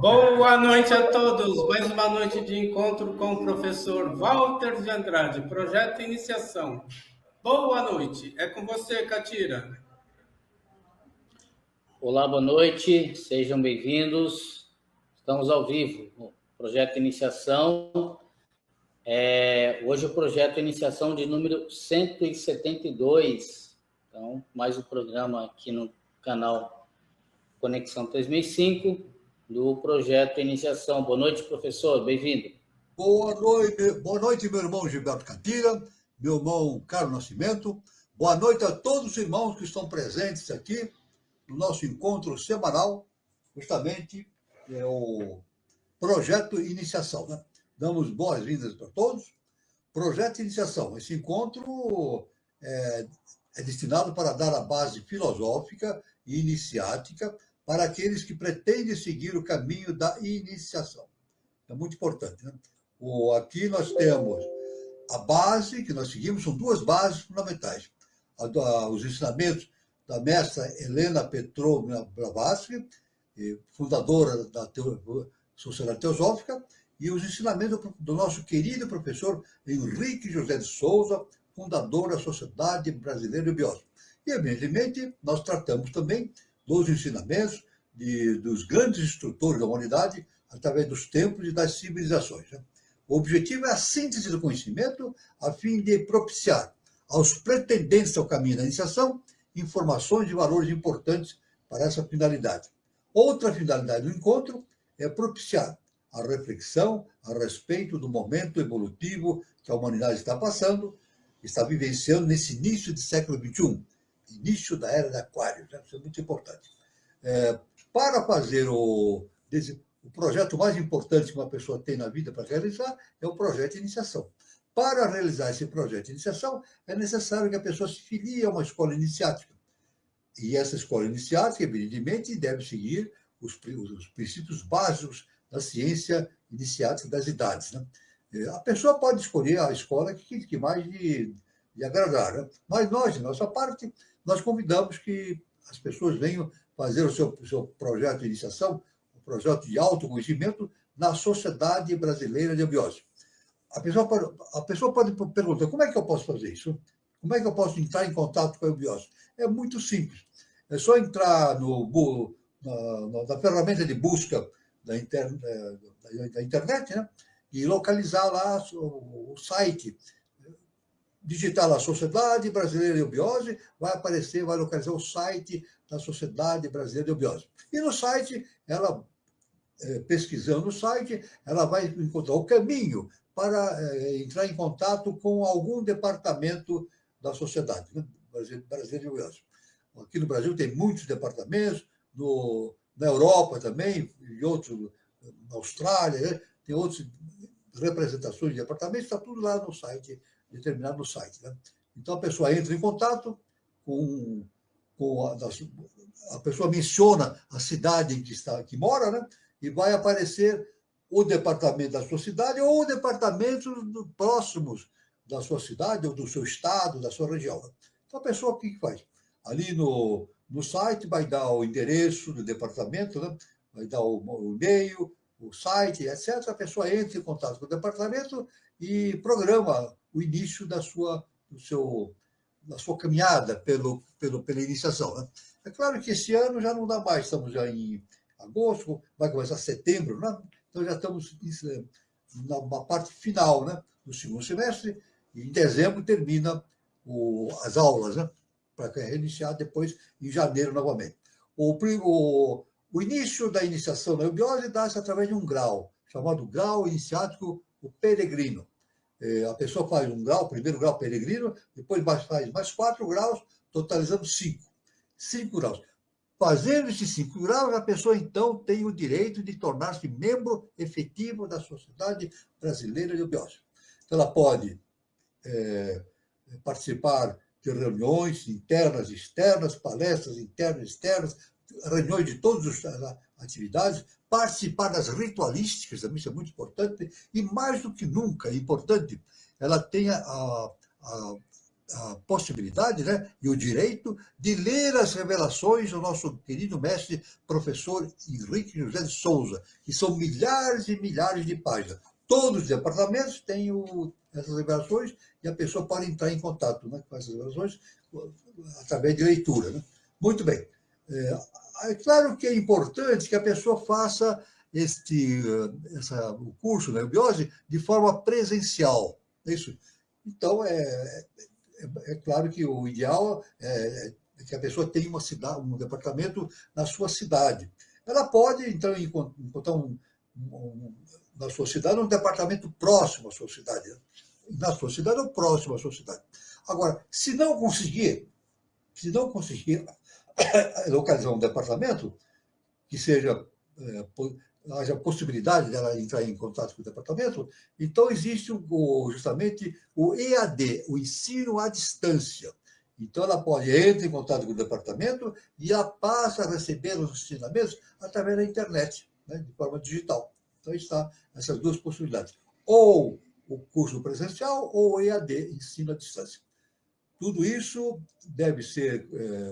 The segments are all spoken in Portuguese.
Boa noite a todos. Mais uma noite de encontro com o professor Walter de Andrade, Projeto Iniciação. Boa noite. É com você, Catira. Olá, boa noite. Sejam bem-vindos. Estamos ao vivo no Projeto Iniciação. Hoje o Projeto Iniciação de número 172. Então, mais um programa aqui no canal Conexão 3005 do Projeto Iniciação. Boa noite, professor. Bem-vindo. Boa noite, meu irmão Gilberto Catira, meu irmão Carlos Nascimento. Boa noite a todos os irmãos que estão presentes aqui no nosso encontro semanal, justamente o Projeto Iniciação, né? Damos boas-vindas para todos. Projeto Iniciação. Esse encontro é destinado para dar a base filosófica e iniciática para aqueles que pretendem seguir o caminho da iniciação. É muito importante, né? Aqui nós temos a base que nós seguimos, são duas bases fundamentais. Os ensinamentos da mestra Helena Petrovna Blavatsky, fundadora da Sociedade Teosófica, e os ensinamentos do nosso querido professor Henrique José de Souza, fundador da Sociedade Brasileira de Biose. E, evidentemente, nós tratamos também dos ensinamentos dos grandes instrutores da humanidade através dos tempos e das civilizações, né? O objetivo é a síntese do conhecimento a fim de propiciar aos pretendentes ao caminho da iniciação informações e valores importantes para essa finalidade. Outra finalidade do encontro é propiciar a reflexão a respeito do momento evolutivo que a humanidade está passando, está vivenciando nesse início do século XXI, início da era de Aquário, né? Isso é muito importante. Para fazer o projeto mais importante que uma pessoa tem na vida para realizar é o projeto de iniciação. Para realizar esse projeto de iniciação, é necessário que a pessoa se filie a uma escola iniciática. E essa escola iniciática, evidentemente, deve seguir os princípios básicos da ciência iniciática das idades, né? A pessoa pode escolher a escola que mais lhe agradar, né? Mas nós, de nossa parte, nós convidamos que as pessoas venham fazer o seu projeto de iniciação, o projeto de autoconhecimento na Sociedade Brasileira de Biose. A pessoa pode perguntar, como é que eu posso fazer isso? Como é que eu posso entrar em contato com a biose? É muito simples. É só entrar na ferramenta de busca da internet, né? E localizar lá o site. Digitar lá Sociedade Brasileira de Biose, vai aparecer, vai localizar o site da Sociedade Brasileira de Biose. E no site, ela, pesquisando o site, ela vai encontrar o caminho para entrar em contato com algum departamento da Sociedade, né, Brasileira de Biose. Aqui no Brasil tem muitos departamentos, na Europa também, e outros, na Austrália, né, tem outras representações de departamentos, está tudo lá no site, determinado no site, né? Então a pessoa entra em contato a pessoa menciona a cidade em que mora, né? E vai aparecer o departamento da sua cidade ou departamentos próximos da sua cidade ou do seu estado, da sua região. Então a pessoa o que faz? Ali no site vai dar o endereço do departamento, né? Vai dar o e-mail, o site, etc. A pessoa entra em contato com o departamento e programa o início da sua caminhada pela iniciação, né? É claro que esse ano já não dá mais, estamos já em agosto, vai começar setembro, né? Então já estamos na parte final, né, do segundo semestre, e em dezembro termina as aulas, né, para reiniciar depois em janeiro novamente. O início da iniciação na eubiose dá-se através de um grau, chamado grau iniciático, o peregrino. A pessoa faz um grau, primeiro grau peregrino, depois faz mais 4 graus, totalizando 5. 5 graus. Fazendo esses 5 graus, a pessoa, então, tem o direito de tornar-se membro efetivo da Sociedade Brasileira de Biose. Então, ela pode participar de reuniões internas e externas, palestras internas e externas, reuniões de todas as atividades, participar das ritualísticas, também isso é muito importante, e mais do que nunca, é importante, ela tenha a possibilidade, né, e o direito de ler as revelações do nosso querido mestre, professor Henrique José de Souza, que são milhares e milhares de páginas. Todos os departamentos têm essas revelações e a pessoa pode entrar em contato, né, com essas revelações através de leitura. Né? Muito bem. É claro que é importante que a pessoa faça o curso da eubiose de forma presencial. É isso. Então, é claro que o ideal é que a pessoa tenha um departamento na sua cidade. Ela pode, então, encontrar na sua cidade um departamento próximo à sua cidade. Na sua cidade ou próximo à sua cidade. Agora, se não conseguir localizar um departamento que haja possibilidade dela entrar em contato com o departamento, então existe justamente o EAD, o ensino à distância. Então ela pode entrar em contato com o departamento e ela passa a receber os ensinamentos através da internet, né, de forma digital. Então está essas duas possibilidades. Ou o curso presencial ou o EAD, ensino à distância. Tudo isso deve ser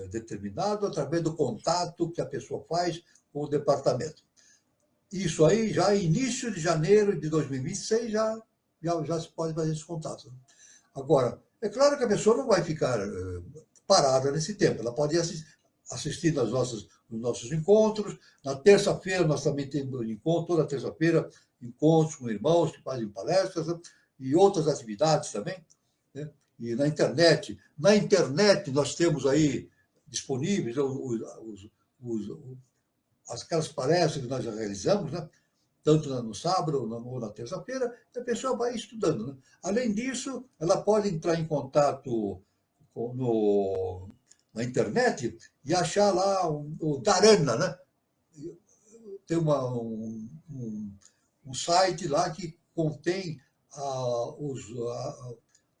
determinado através do contato que a pessoa faz com o departamento. Isso aí, já início de janeiro de 2026, já se pode fazer esse contato. Agora, é claro que a pessoa não vai ficar parada nesse tempo. Ela pode assistir nos nossos encontros. Na terça-feira, nós também temos encontro, toda terça-feira, encontros com irmãos que fazem palestras, né? E outras atividades também, né? E na internet nós temos aí disponíveis aquelas palestras que nós já realizamos, né? Tanto no sábado ou na terça-feira, a pessoa vai estudando. Né? Além disso, ela pode entrar em contato na internet e achar lá o Dharana, né? Tem um site lá que contém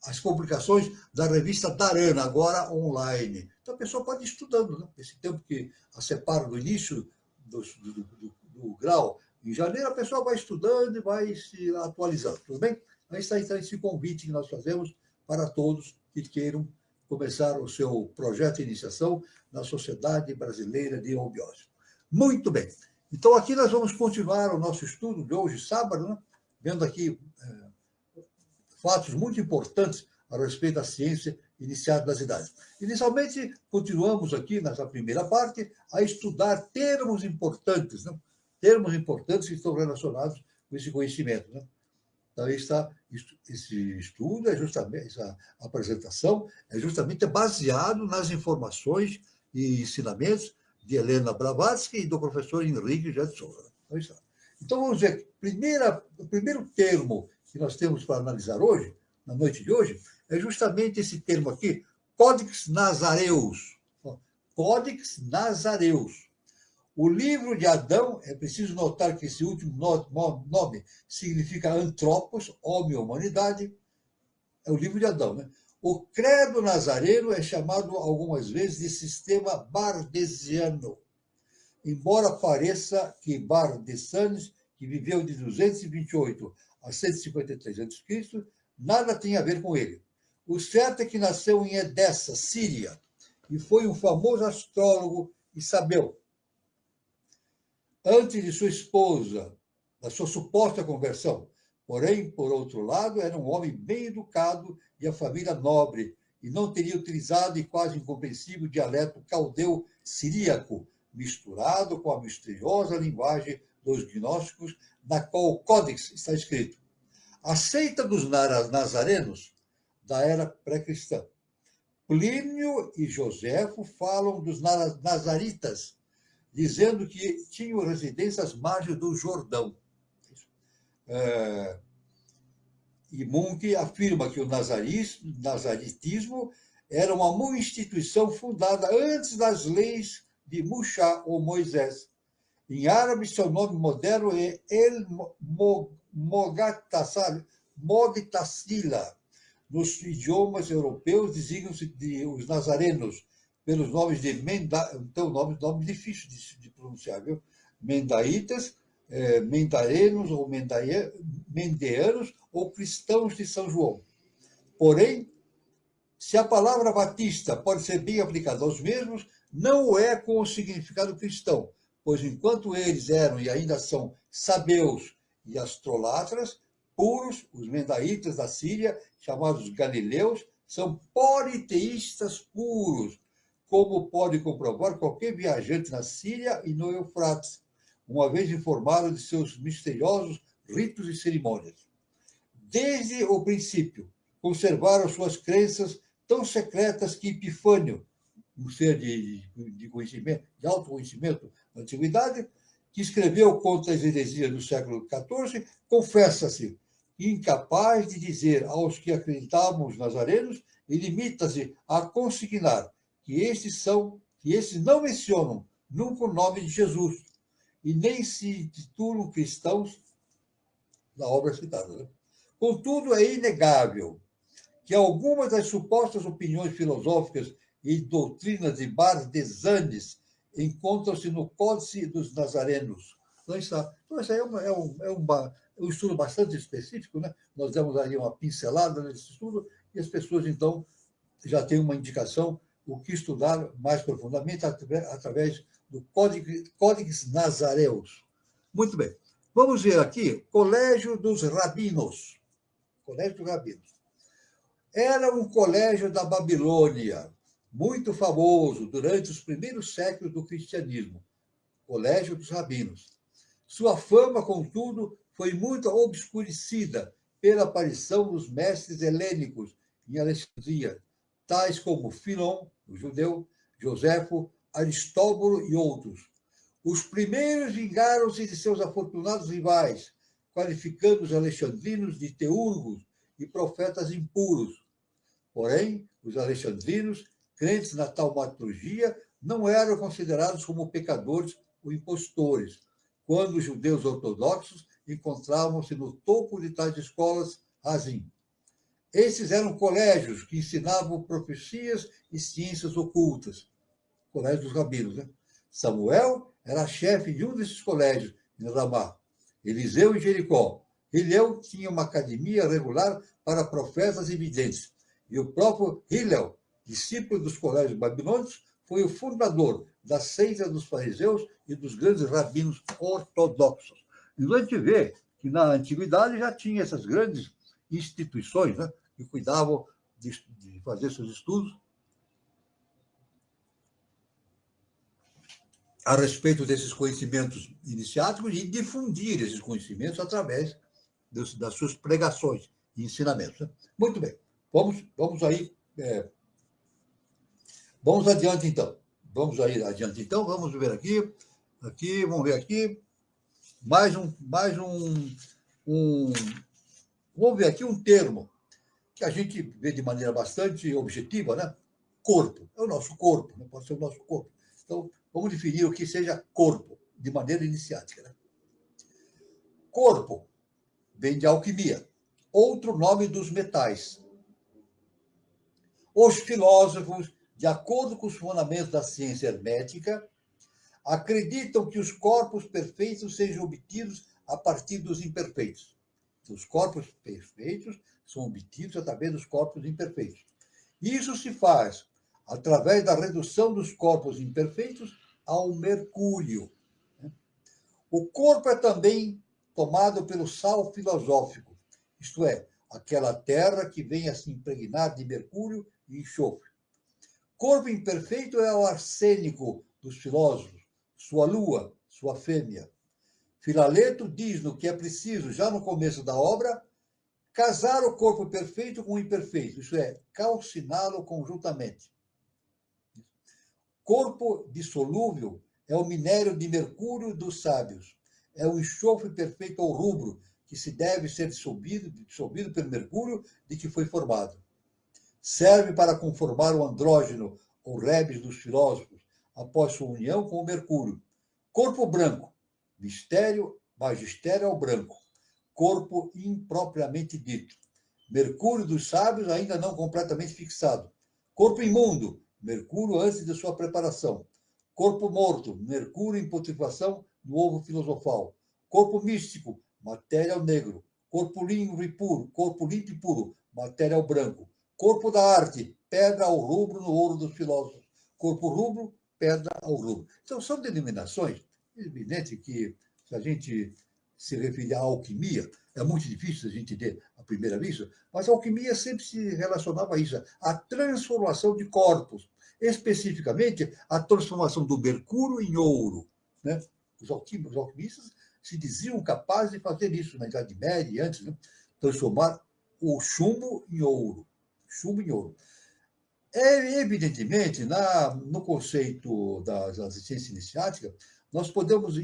as publicações da revista Dharana, agora online. Então a pessoa pode ir estudando, né? Esse tempo que a separa do início do grau, em janeiro, a pessoa vai estudando e vai se atualizando, tudo bem? Aí está então esse convite que nós fazemos para todos que queiram começar o seu projeto de iniciação na Sociedade Brasileira de Eubiose. Muito bem. Então, aqui nós vamos continuar o nosso estudo de hoje, sábado, né? Vendo aqui fatos muito importantes a respeito da ciência iniciada das idades. Inicialmente, continuamos aqui, nessa primeira parte, a estudar termos importantes, né? Termos importantes que estão relacionados com esse conhecimento. Né? Então, esse estudo, essa apresentação, é justamente baseado nas informações e ensinamentos de Helena Blavatsky e do professor Henrique José de Souza. Então, vamos ver, o primeiro termo que nós temos para analisar hoje, na noite de hoje, é justamente esse termo aqui, Codex Nazareus. Codex Nazareus. O livro de Adão, é preciso notar que esse último nome significa antropos, homem, humanidade, é o livro de Adão, né? O credo nazareno é chamado algumas vezes de sistema bardesiano, embora pareça que Bardesanes, que viveu de 228 a 153 a.C., nada tem a ver com ele. O certo é que nasceu em Edessa, Síria, e foi um famoso astrólogo e sabeu. Antes de sua esposa, da sua suposta conversão. Porém, por outro lado, era um homem bem educado e a família nobre, e não teria utilizado e quase incompreensível dialeto caldeu-siríaco, misturado com a misteriosa linguagem dos gnósticos, na qual o Códex está escrito. A seita dos nazarenos da era pré-cristã. Plínio e Joséfo falam dos nazaritas, dizendo que tinham residência às margens do Jordão. E Munk afirma que o nazaritismo era uma instituição fundada antes das leis de Muxá ou Moisés. Em árabe, seu nome moderno é El Mogtassila. Nos idiomas europeus, designam-se os nazarenos pelos nomes de então nome difícil de pronunciar, viu? Mendaitas, mendarenos ou mendeanos ou cristãos de São João. Porém, Se a palavra batista pode ser bem aplicada aos mesmos, não o é com o significado cristão, pois enquanto eles eram e ainda são sabeus e astrolatras, puros, os mendaitas da Síria, chamados galileus, são politeístas puros, como pode comprovar qualquer viajante na Síria e no Eufrates, uma vez informado de seus misteriosos ritos e cerimônias. Desde o princípio, conservaram suas crenças tão secretas que Epifânio, um ser de conhecimento, de autoconhecimento na antiguidade, que escreveu contra as heresias do século XIV, confessa-se incapaz de dizer aos que acreditavam os nazarenos e limita-se a consignar que estes não mencionam nunca o nome de Jesus e nem se titulam cristãos na obra citada. Né? Contudo, é inegável que algumas das supostas opiniões filosóficas e doutrinas de Bardesanes encontram-se no Códice dos Nazarenos. Então, isso aí é um estudo bastante específico, né? Nós demos aí uma pincelada nesse estudo e as pessoas, então, já têm uma indicação o que estudar mais profundamente através do Códice Nazareus. Muito bem. Vamos ver aqui, Colégio dos Rabinos. Colégio dos Rabinos. Era um colégio da Babilônia, muito famoso durante os primeiros séculos do cristianismo, Colégio dos Rabinos. Sua fama, contudo, foi muito obscurecida pela aparição dos mestres helênicos em Alexandria, tais como Filon, o judeu, Joséfo, Aristóbulo e outros. Os primeiros vingaram-se de seus afortunados rivais, qualificando os alexandrinos de teurgos e profetas impuros. Porém, os alexandrinos, crentes na taumaturgia, não eram considerados como pecadores ou impostores, quando os judeus ortodoxos encontravam-se no topo de tais escolas Hazim. Esses eram colégios que ensinavam profecias e ciências ocultas. Colégio dos Rabinos, né? Samuel era chefe de um desses colégios, em Ramá. Eliseu em Jericó. Hilel tinha uma academia regular para profetas e videntes. E o próprio Hillel, discípulo dos colégios babilônicos, foi o fundador da seita dos fariseus e dos grandes rabinos ortodoxos. E a gente vê que na antiguidade já tinha essas grandes instituições, né, que cuidavam de fazer seus estudos a respeito desses conhecimentos iniciáticos e difundir esses conhecimentos através das suas pregações e ensinamentos. Né? Muito bem. Vamos aí. Vamos adiante, então. Vamos ver aqui. Vamos ver aqui. Vamos ver aqui um termo que a gente vê de maneira bastante objetiva, né? Corpo. É o nosso corpo, né? Pode ser o nosso corpo. Então, vamos definir o que seja corpo, de maneira iniciática. Né? Corpo vem de alquimia, outro nome dos metais. Os filósofos, de acordo com os fundamentos da ciência hermética, acreditam que os corpos perfeitos sejam obtidos a partir dos imperfeitos. Os corpos perfeitos são obtidos através dos corpos imperfeitos. Isso se faz através da redução dos corpos imperfeitos ao mercúrio. O corpo é também tomado pelo sal filosófico, isto é, aquela terra que vem a se impregnar de mercúrio e enxofre. Corpo imperfeito é o arsênico dos filósofos, sua lua, sua fêmea. Filaleto diz-nos que é preciso, já no começo da obra, casar o corpo perfeito com o imperfeito, isto é, calciná-lo conjuntamente. Corpo dissolúvel é o minério de mercúrio dos sábios. É o enxofre perfeito ao rubro, que se deve ser dissolvido pelo mercúrio de que foi formado. Serve para conformar o andrógeno, ou rebes dos filósofos, após sua união com o mercúrio. Corpo branco, magistério ao branco. Corpo impropriamente dito. Mercúrio dos sábios ainda não completamente fixado. Corpo imundo, mercúrio antes de sua preparação. Corpo morto, mercúrio em putrefação no ovo filosofal. Corpo místico, matéria ao negro. Corpo limpo e puro, matéria ao branco. Corpo da arte, pedra ao rubro no ouro dos filósofos. Corpo rubro, pedra ao rubro. Então, são denominações. É evidente que, se a gente se referir à alquimia, é muito difícil a gente entender à primeira vista, mas a alquimia sempre se relacionava a isso, a transformação de corpos, especificamente a transformação do mercúrio em ouro. Né? Os alquimistas se diziam capazes de fazer isso na Idade Média e antes, né? Transformar o chumbo em ouro. Chumbo em ouro. Evidentemente, no conceito das ciências iniciáticas, nós podemos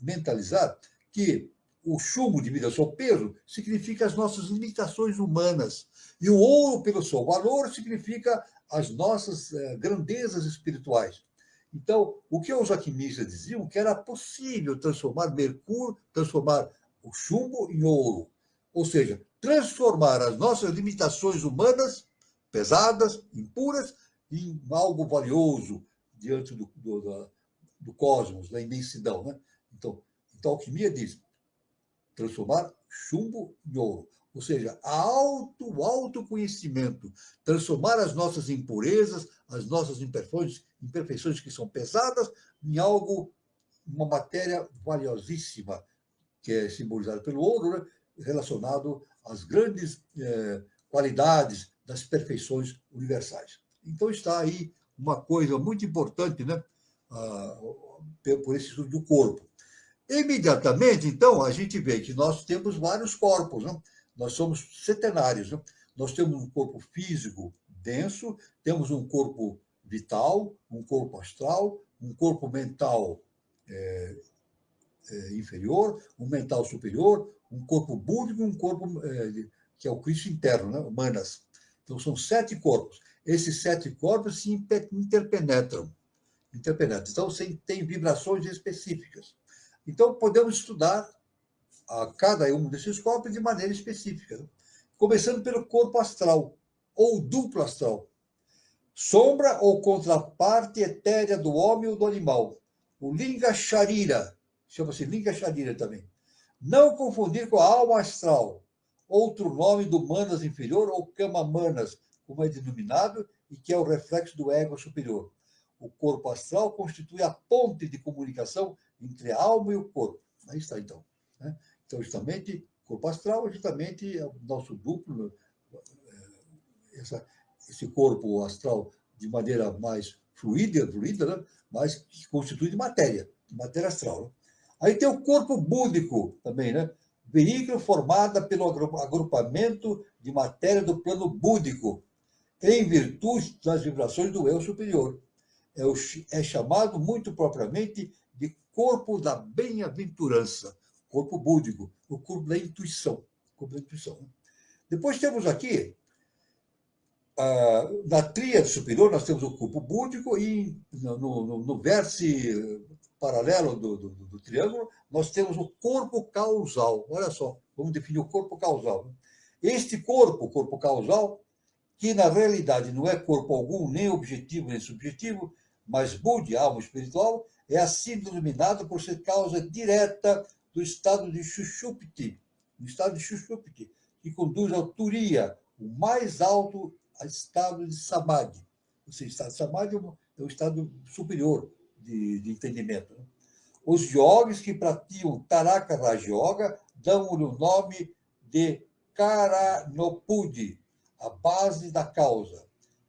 mentalizar que o chumbo, devido ao seu peso, significa as nossas limitações humanas. E o ouro, pelo seu valor, significa as nossas grandezas espirituais. Então, o que os alquimistas diziam que era possível transformar mercúrio, transformar o chumbo em ouro. Ou seja, transformar as nossas limitações humanas, pesadas, impuras, em algo valioso diante do cosmos, da imensidão. Né? Então, a alquimia diz transformar chumbo em ouro. Ou seja, autoconhecimento, transformar as nossas impurezas, as nossas imperfeições que são pesadas, em algo, uma matéria valiosíssima, que é simbolizada pelo ouro, né? Relacionado às grandes qualidades das perfeições universais. Então está aí uma coisa muito importante, né? Por esse estudo do corpo. Imediatamente, então, a gente vê que nós temos vários corpos, né? Nós somos centenários, né? Nós temos um corpo físico denso, temos um corpo vital, um corpo astral, um corpo mental inferior, um mental superior, um corpo búdico e um corpo que é o Cristo interno, né? Manas. Então, são 7 corpos. Esses 7 corpos se interpenetram. Então, tem vibrações específicas. Então, podemos estudar a cada um desses corpos de maneira específica, né? Começando pelo corpo astral, ou duplo astral. Sombra ou contraparte etérea do homem ou do animal. O Linga Sharira, chama-se Linga Sharira também. Não confundir com a alma astral, outro nome do Manas inferior ou Kama Manas, como é denominado, e que é o reflexo do ego superior. O corpo astral constitui a ponte de comunicação entre a alma e o corpo. Aí está, então. Né? Então, justamente, corpo astral é justamente o nosso duplo, esse corpo astral de maneira mais fluida, né? Mas que constitui de matéria astral. Né? Aí tem o corpo búdico também, né? Veículo formado pelo agrupamento de matéria do plano búdico, em virtude das vibrações do eu superior. É chamado muito propriamente de corpo da bem-aventurança, corpo búdico, o corpo da intuição. Né? Depois temos aqui, na tríade superior, nós temos o corpo búdico e no vértice paralelo do triângulo, nós temos o corpo causal. Olha só, vamos definir o corpo causal. Né? Este corpo causal, que na realidade não é corpo algum, nem objetivo, nem subjetivo, mas Budi, alma espiritual, é assim denominado por ser causa direta do estado de Sushupti, que conduz ao Turiya, o mais alto estado de Samadhi. Ou seja, o estado de Samadhi é o estado superior de entendimento. Né? Os yogis que praticam Taraka Raja Yoga dão-lhe o nome de Karanopudi, a base da causa.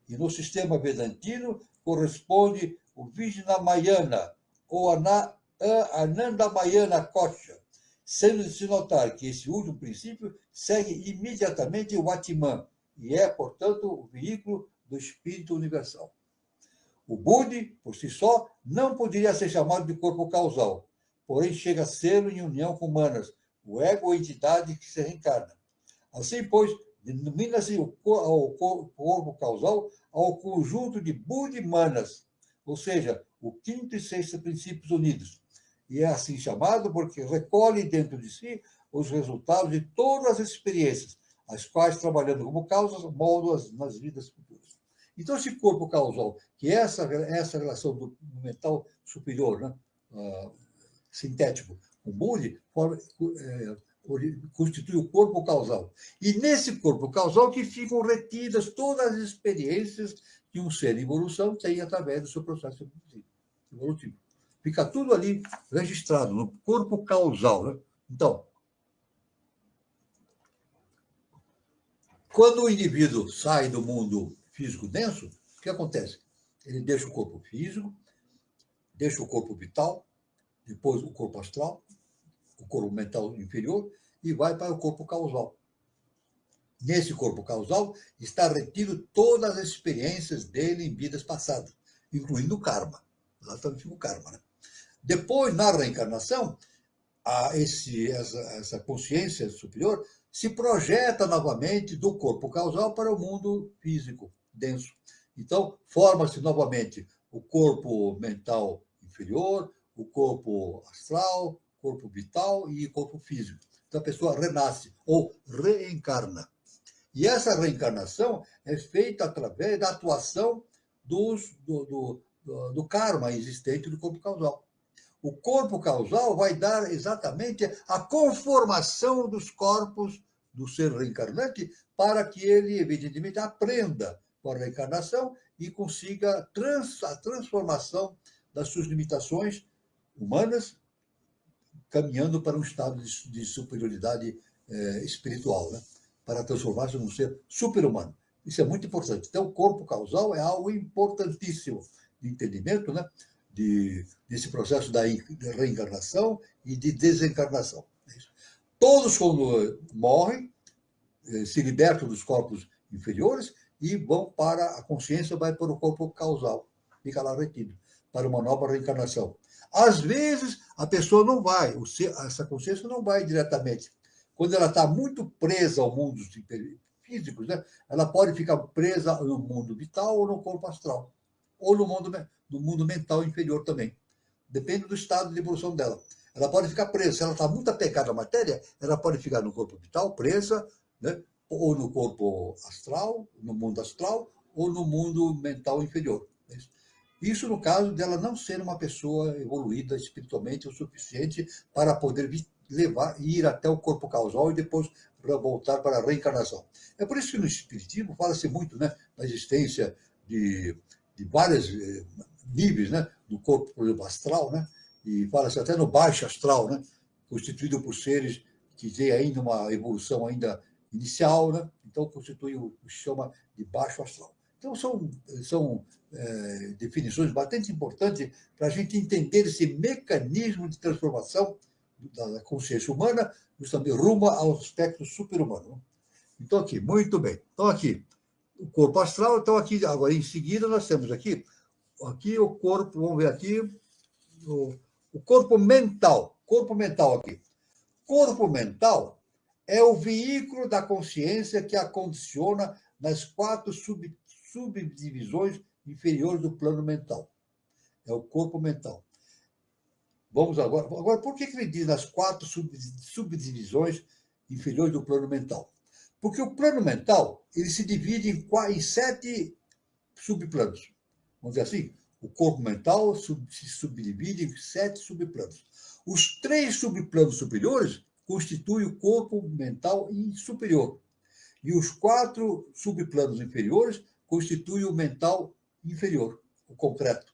E no sistema vedantino corresponde o Vijnamayana, ou Anandamayana Kosha, sendo de se notar que esse último princípio segue imediatamente o Atman, e é, portanto, o veículo do Espírito Universal. O Budi, por si só, não poderia ser chamado de corpo causal, porém chega a ser em união com Manas, o ego ou entidade que se reencarna. Assim, pois, denomina-se o corpo causal ao conjunto de Budi e Manas, ou seja, o quinto e sexto princípios unidos. E é assim chamado porque recolhe dentro de si os resultados de todas as experiências, as quais, trabalhando como causas, moldam nas vidas futuras. Então, esse corpo causal, que é essa relação do mental superior, né, sintético, com o Budi, constitui o corpo causal. E nesse corpo causal que ficam retidas todas as experiências que um ser em evolução tem através do seu processo evolutivo. Fica tudo ali registrado no corpo causal, né? Então, quando o indivíduo sai do mundo físico denso, o que acontece? Ele deixa o corpo físico, deixa o corpo vital, depois o corpo astral, o corpo mental inferior, e vai para o corpo causal. Nesse corpo causal está retido todas as experiências dele em vidas passadas, incluindo o karma. Lá também fica o karma, né? Depois, na reencarnação, essa consciência superior se projeta novamente do corpo causal para o mundo físico denso. Então, forma-se novamente o corpo mental inferior, o corpo astral, corpo vital e corpo físico. Então, a pessoa renasce ou reencarna. E essa reencarnação é feita através da atuação do karma existente do corpo causal. O corpo causal vai dar exatamente a conformação dos corpos do ser reencarnante para que ele, evidentemente, aprenda com a reencarnação e consiga a transformação das suas limitações humanas, caminhando para um estado de superioridade espiritual, né? Para transformar-se num ser super-humano. Isso é muito importante. Então, o corpo causal é algo importantíssimo de entendimento, né? Desse processo da reencarnação e de desencarnação. Todos, quando morrem, se libertam dos corpos inferiores e vão para a consciência, vai para o corpo causal, fica lá retido, para uma nova reencarnação. Às vezes, a pessoa não vai, essa consciência não vai diretamente. Quando ela está muito presa ao mundo físico, né, ela pode ficar presa no mundo vital ou no corpo astral, ou no mundo mental inferior também. Depende do estado de evolução dela. Ela pode ficar presa. Se ela está muito apegada à matéria, ela pode ficar no corpo vital, presa, né? Ou no corpo astral, no mundo astral, ou no mundo mental inferior. Isso no caso dela não ser uma pessoa evoluída espiritualmente o suficiente para poder ir até o corpo causal e depois voltar para a reencarnação. É por isso que no espiritismo fala-se muito, né, da existência de vários níveis, né, do corpo, por exemplo, astral, né, e fala-se até no baixo astral, né, constituído por seres que têm ainda uma evolução ainda inicial, né, então constitui o que chama de baixo astral. Então são definições bastante importantes para a gente entender esse mecanismo de transformação da consciência humana, justamente rumo ao aspecto super-humano. Então aqui, muito bem. Então aqui, o corpo astral, então aqui, agora em seguida nós temos aqui o corpo, vamos ver aqui, o corpo mental. Corpo mental aqui. Corpo mental é o veículo da consciência que a condiciona nas 4 subdivisões inferiores do plano mental. É o corpo mental. Vamos agora. Agora, por que ele diz nas 4 subdivisões inferiores do plano mental? Porque o plano mental ele se divide em 7 subplanos. Vamos dizer assim, o corpo mental se subdivide em 7 subplanos. Os 3 subplanos superiores constituem o corpo mental superior. E os 4 subplanos inferiores constituem o mental inferior, o concreto.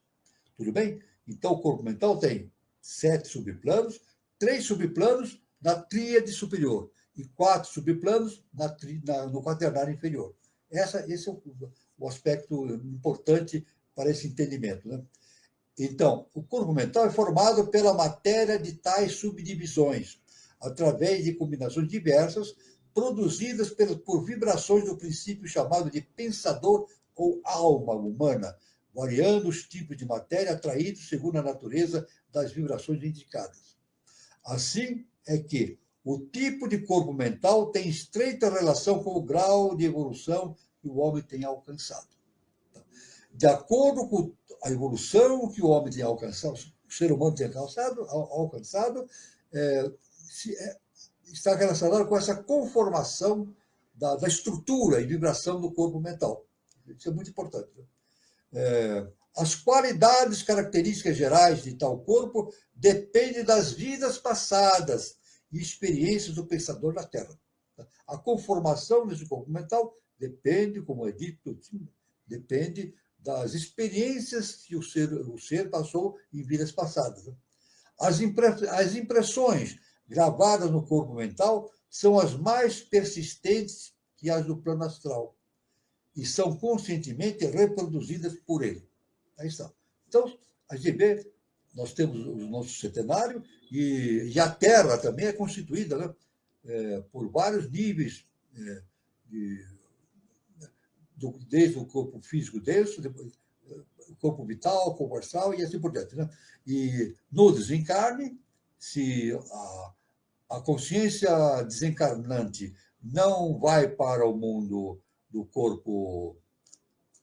Tudo bem? Então, o corpo mental tem 7 subplanos, 3 subplanos na tríade superior e 4 subplanos no quaternário inferior. Esse é o aspecto importante para esse entendimento, né? Então, o corpo mental é formado pela matéria de tais subdivisões, através de combinações diversas, produzidas por vibrações do princípio chamado de pensador ou alma humana, variando os tipos de matéria atraídos segundo a natureza das vibrações indicadas. Assim é que o tipo de corpo mental tem estreita relação com o grau de evolução que o homem tem alcançado. De acordo com a evolução que o homem tem alcançado, o ser humano tem alcançado, está relacionado com essa conformação da estrutura e vibração do corpo mental. Isso é muito importante. As qualidades características gerais de tal corpo dependem das vidas passadas e experiências do pensador na Terra. A conformação desse corpo mental depende, como é dito, depende das experiências que o ser passou em vidas passadas. As impressões gravadas no corpo mental são as mais persistentes que as do plano astral e são conscientemente reproduzidas por ele. Aí está. Então, a gente vê, nós temos o nosso centenário e a Terra também é constituída, né, por vários níveis, desde o corpo físico denso, depois, o corpo vital, o corpo astral e assim por diante. Né? E no desencarne, se a consciência desencarnante não vai para o mundo do corpo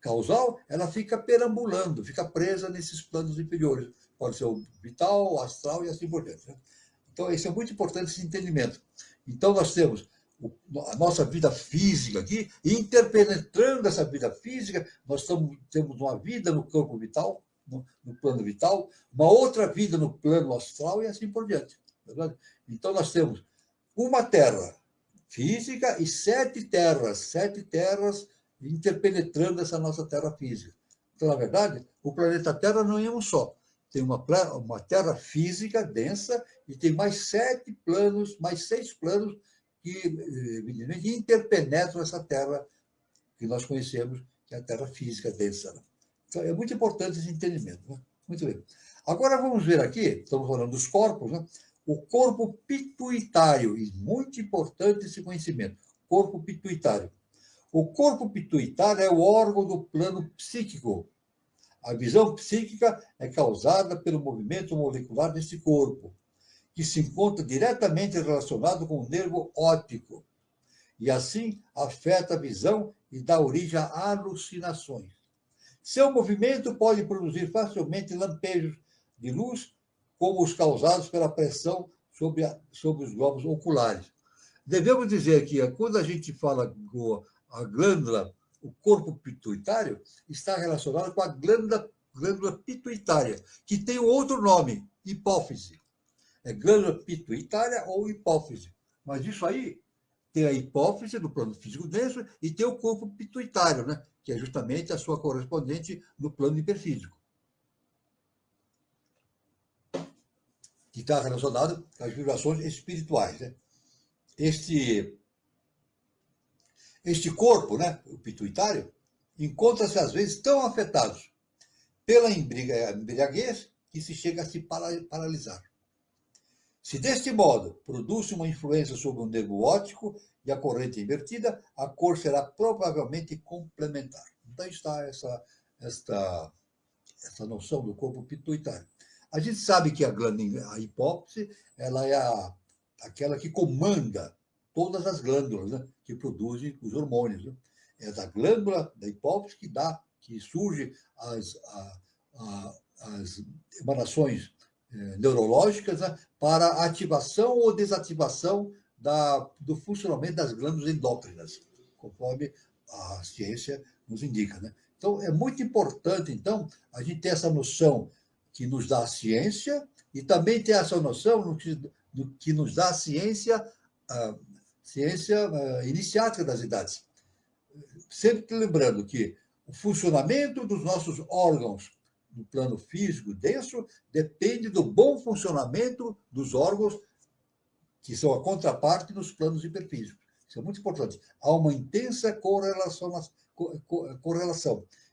causal, ela fica perambulando, fica presa nesses planos inferiores. Pode ser o vital, o astral e assim por diante. Né? Então, isso é muito importante, esse entendimento. Então, nós temos a nossa vida física aqui, e interpenetrando essa vida física, nós temos uma vida no corpo vital, no plano vital, uma outra vida no plano astral e assim por diante. Verdade? Então, nós temos uma terra física e 7 terras interpenetrando essa nossa terra física. Então, na verdade, o planeta Terra não é um só. Tem uma terra física densa e tem mais 7 planos, mais 6 planos que evidentemente interpenetram essa terra que nós conhecemos, que é a terra física densa. Então, é muito importante esse entendimento. Né? Muito bem. Agora vamos ver aqui, estamos falando dos corpos, né? O corpo pituitário, e muito importante esse conhecimento, corpo pituitário. O corpo pituitário é o órgão do plano psíquico. A visão psíquica é causada pelo movimento molecular desse corpo, que se encontra diretamente relacionado com o nervo óptico, e assim afeta a visão e dá origem a alucinações. Seu movimento pode produzir facilmente lampejos de luz, como os causados pela pressão sobre os globos oculares. Devemos dizer que quando a gente fala a glândula, o corpo pituitário, está relacionado com a glândula pituitária, que tem um outro nome, hipófise. É glândula pituitária ou hipófise. Mas isso aí tem a hipófise do plano físico denso e tem o corpo pituitário, né? Que é justamente a sua correspondente no plano hiperfísico. Que está relacionado com as vibrações espirituais. Né? Este corpo, né, o pituitário, encontra-se às vezes tão afetados pela embriaguez que se chega a se paralisar. Se deste modo produz uma influência sobre o nervo óptico e a corrente invertida, a cor será provavelmente complementar. Então está essa noção do corpo pituitário. A gente sabe que a hipófise, ela é aquela que comanda todas as glândulas, né, que produzem os hormônios. Né? É da glândula da hipófise que surgem as emanações neurológicas, né, para a ativação ou desativação do funcionamento das glândulas endócrinas, conforme a ciência nos indica. Né? Então, é muito importante, então, a gente ter essa noção que nos dá a ciência e também ter essa noção do que nos dá a ciência iniciática das idades. Sempre lembrando que o funcionamento dos nossos órgãos no plano físico denso depende do bom funcionamento dos órgãos que são a contraparte nos planos hiperfísicos. Isso é muito importante. Há uma intensa correlação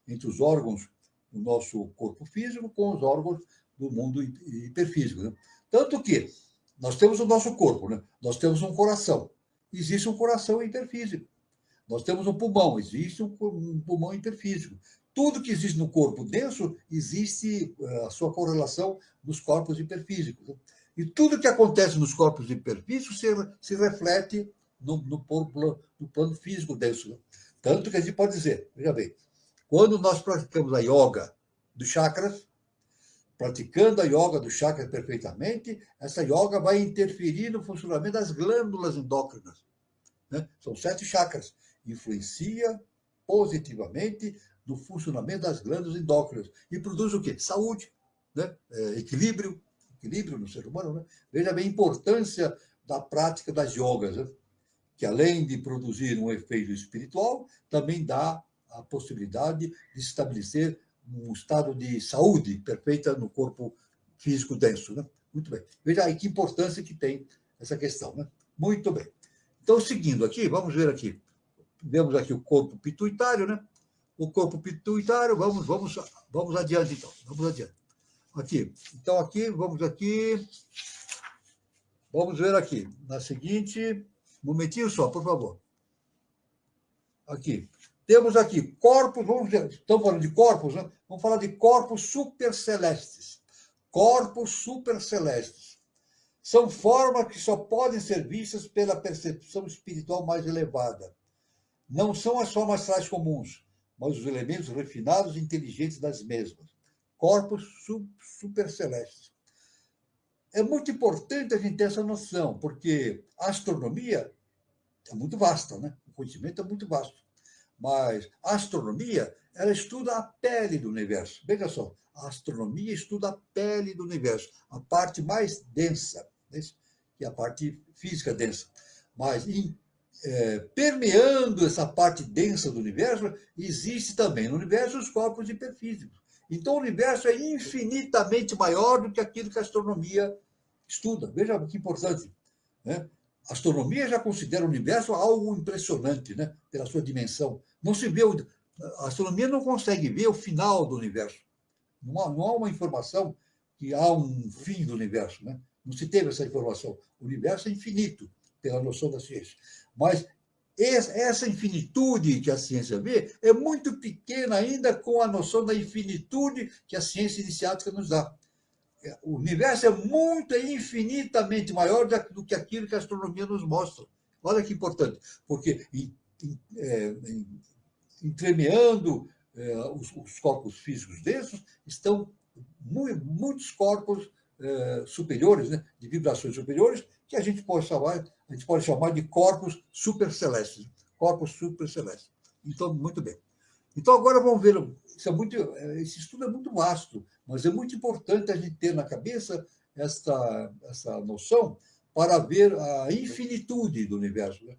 entre os órgãos do nosso corpo físico com os órgãos do mundo hiperfísico. Né? Tanto que nós temos o nosso corpo, né? Nós temos um coração. Existe um coração hiperfísico. Nós temos um pulmão, existe um pulmão hiperfísico. Tudo que existe no corpo denso, existe a sua correlação nos corpos hiperfísicos. Né? E tudo que acontece nos corpos hiperfísicos se reflete no plano físico denso. Né? Tanto que a gente pode dizer, veja bem, quando nós praticamos a yoga dos chakras, praticando a yoga dos chakras perfeitamente, essa yoga vai interferir no funcionamento das glândulas endócrinas. Né? São 7 chakras. Influencia positivamente no funcionamento das glândulas endócrinas. E produz o quê? Saúde, né? Equilíbrio no ser humano. Né? Veja bem a importância da prática das yogas, né? Que além de produzir um efeito espiritual, também dá a possibilidade de estabelecer um estado de saúde perfeita no corpo físico denso, né? Muito bem. Veja aí que importância que tem essa questão, né? Muito bem. Então, seguindo aqui, vamos ver aqui. Vemos aqui o corpo pituitário, né? O corpo pituitário, vamos adiante, então. Vamos adiante. Aqui. Então, aqui, vamos aqui. Vamos ver aqui. Na seguinte. Um momentinho só, por favor. Aqui. Temos aqui corpos, vamos ver, estamos falando de corpos, né? Vamos falar de corpos supercelestes. Corpos supercelestes. São formas que só podem ser vistas pela percepção espiritual mais elevada. Não são as formas astrais comuns, mas os elementos refinados e inteligentes das mesmas. Corpos supercelestes. É muito importante a gente ter essa noção, porque a astronomia é muito vasta, né? O conhecimento é muito vasto. Mas a astronomia, ela estuda a pele do universo. Veja só, a astronomia estuda a pele do universo, a parte mais densa, né? Que é a parte física densa. Mas permeando essa parte densa do universo, existe também no universo os corpos hiperfísicos. Então, o universo é infinitamente maior do que aquilo que a astronomia estuda. Veja que importante, né? A astronomia já considera o universo algo impressionante, né? Pela sua dimensão. Não se vê a astronomia não consegue ver o final do universo. Não há uma informação que há um fim do universo, né? Não se teve essa informação. O universo é infinito, pela noção da ciência. Mas essa infinitude que a ciência vê é muito pequena ainda com a noção da infinitude que a ciência iniciática nos dá. O universo é infinitamente maior do que aquilo que a astronomia nos mostra. Olha que importante, porque entremeando os corpos físicos densos estão muitos corpos superiores, né, de vibrações superiores, que a gente pode chamar de corpos supercelestes. Corpos supercelestes. Então, muito bem. Então, agora vamos ver. Esse estudo é muito vasto, mas é muito importante a gente ter na cabeça essa noção para ver a infinitude do universo. Né?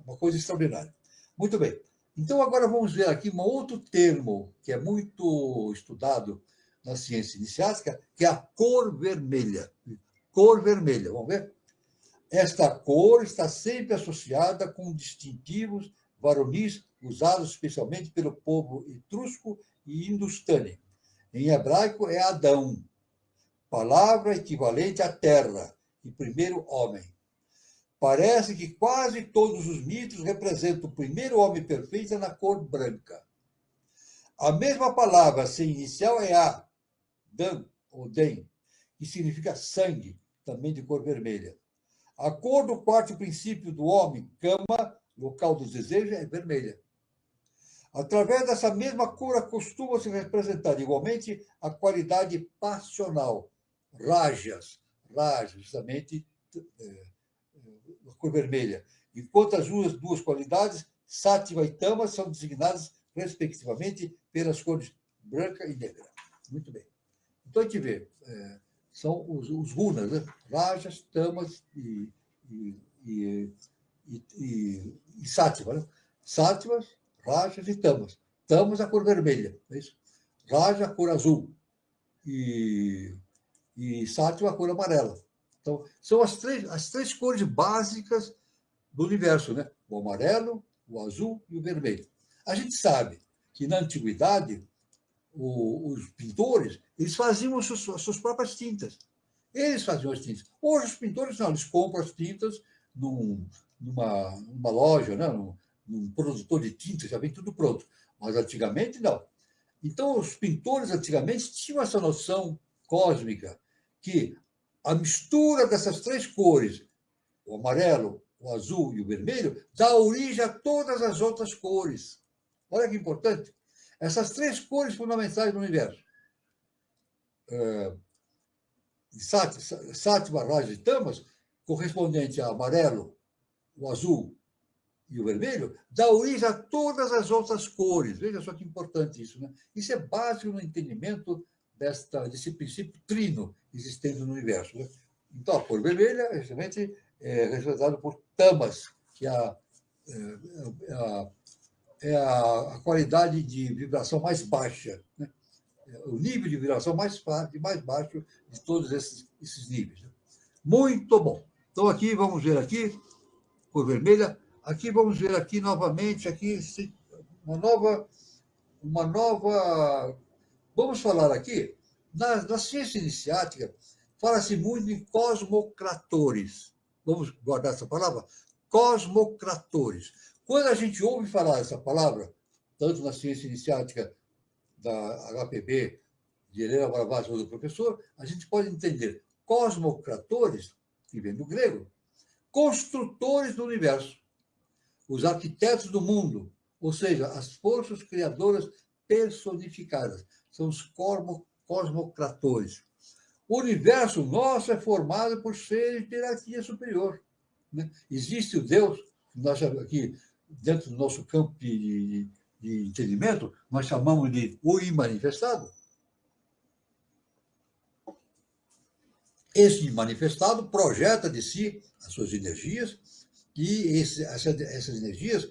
Uma coisa extraordinária. Muito bem. Então, agora vamos ver aqui um outro termo que é muito estudado na ciência iniciática, que é a cor vermelha. Cor vermelha, vamos ver? Esta cor está sempre associada com distintivos varonis usados especialmente pelo povo etrusco e hindustânico. Em hebraico é Adão, palavra equivalente à terra e primeiro homem. Parece que quase todos os mitos representam o primeiro homem perfeito na cor branca. A mesma palavra sem inicial é a, Dan, ou Den, que significa sangue, também de cor vermelha. A cor do quarto princípio do homem, Kama, local dos desejos, é vermelha. Através dessa mesma cor, acostuma-se representar igualmente a qualidade passional, Rajas, justamente a cor vermelha. Enquanto as duas qualidades, Sattva e Tamas, são designadas, respectivamente, pelas cores branca e negra. Muito bem. Então, a gente vê, são os gunas, né? Rajas, Tamas e Sattva. Né? Sattvas, Rajas e Tamas. Tamas, a cor vermelha. É isso? Raja, a cor azul. E Sattva, a cor amarela. Então, são as três cores básicas do universo, né? O amarelo, o azul e o vermelho. A gente sabe que, na antiguidade, os pintores eles faziam as suas próprias tintas. Eles faziam as tintas. Hoje, os pintores não, eles compram as tintas numa loja, né? num produtor de tintas, já vem tudo pronto. Mas, antigamente, não. Então, os pintores, antigamente, tinham essa noção cósmica que a mistura dessas três cores, o amarelo, o azul e o vermelho, dá origem a todas as outras cores. Olha que importante. Essas três cores fundamentais do universo, Sattva, Rajas e Tamas, correspondente ao amarelo, o azul e o vermelho, dá origem a todas as outras cores. Veja só que importante isso, né? Isso é básico no entendimento desse princípio trino existente no universo. Né? Então, a cor vermelha, justamente, representado por tamas, que é a qualidade de vibração mais baixa, né? O nível de vibração mais baixo de todos esses níveis, né? Muito bom. Então, aqui, vamos ver aqui, cor vermelha. Aqui, vamos ver aqui novamente, aqui, uma nova... Vamos falar aqui, na ciência iniciática, fala-se muito em cosmocratores. Vamos guardar essa palavra? Cosmocratores. Quando a gente ouve falar essa palavra, tanto na ciência iniciática da HPB, de Helena Blavatsky ou do professor, a gente pode entender cosmocratores, que vem do grego, construtores do universo, os arquitetos do mundo, ou seja, as forças criadoras personificadas, são os cosmocratores. O universo nosso é formado por seres de hierarquia superior, né? Existe o Deus, nós aqui, dentro do nosso campo de entendimento, nós chamamos de o imanifestado. Esse manifestado projeta de si as suas energias, e essas energias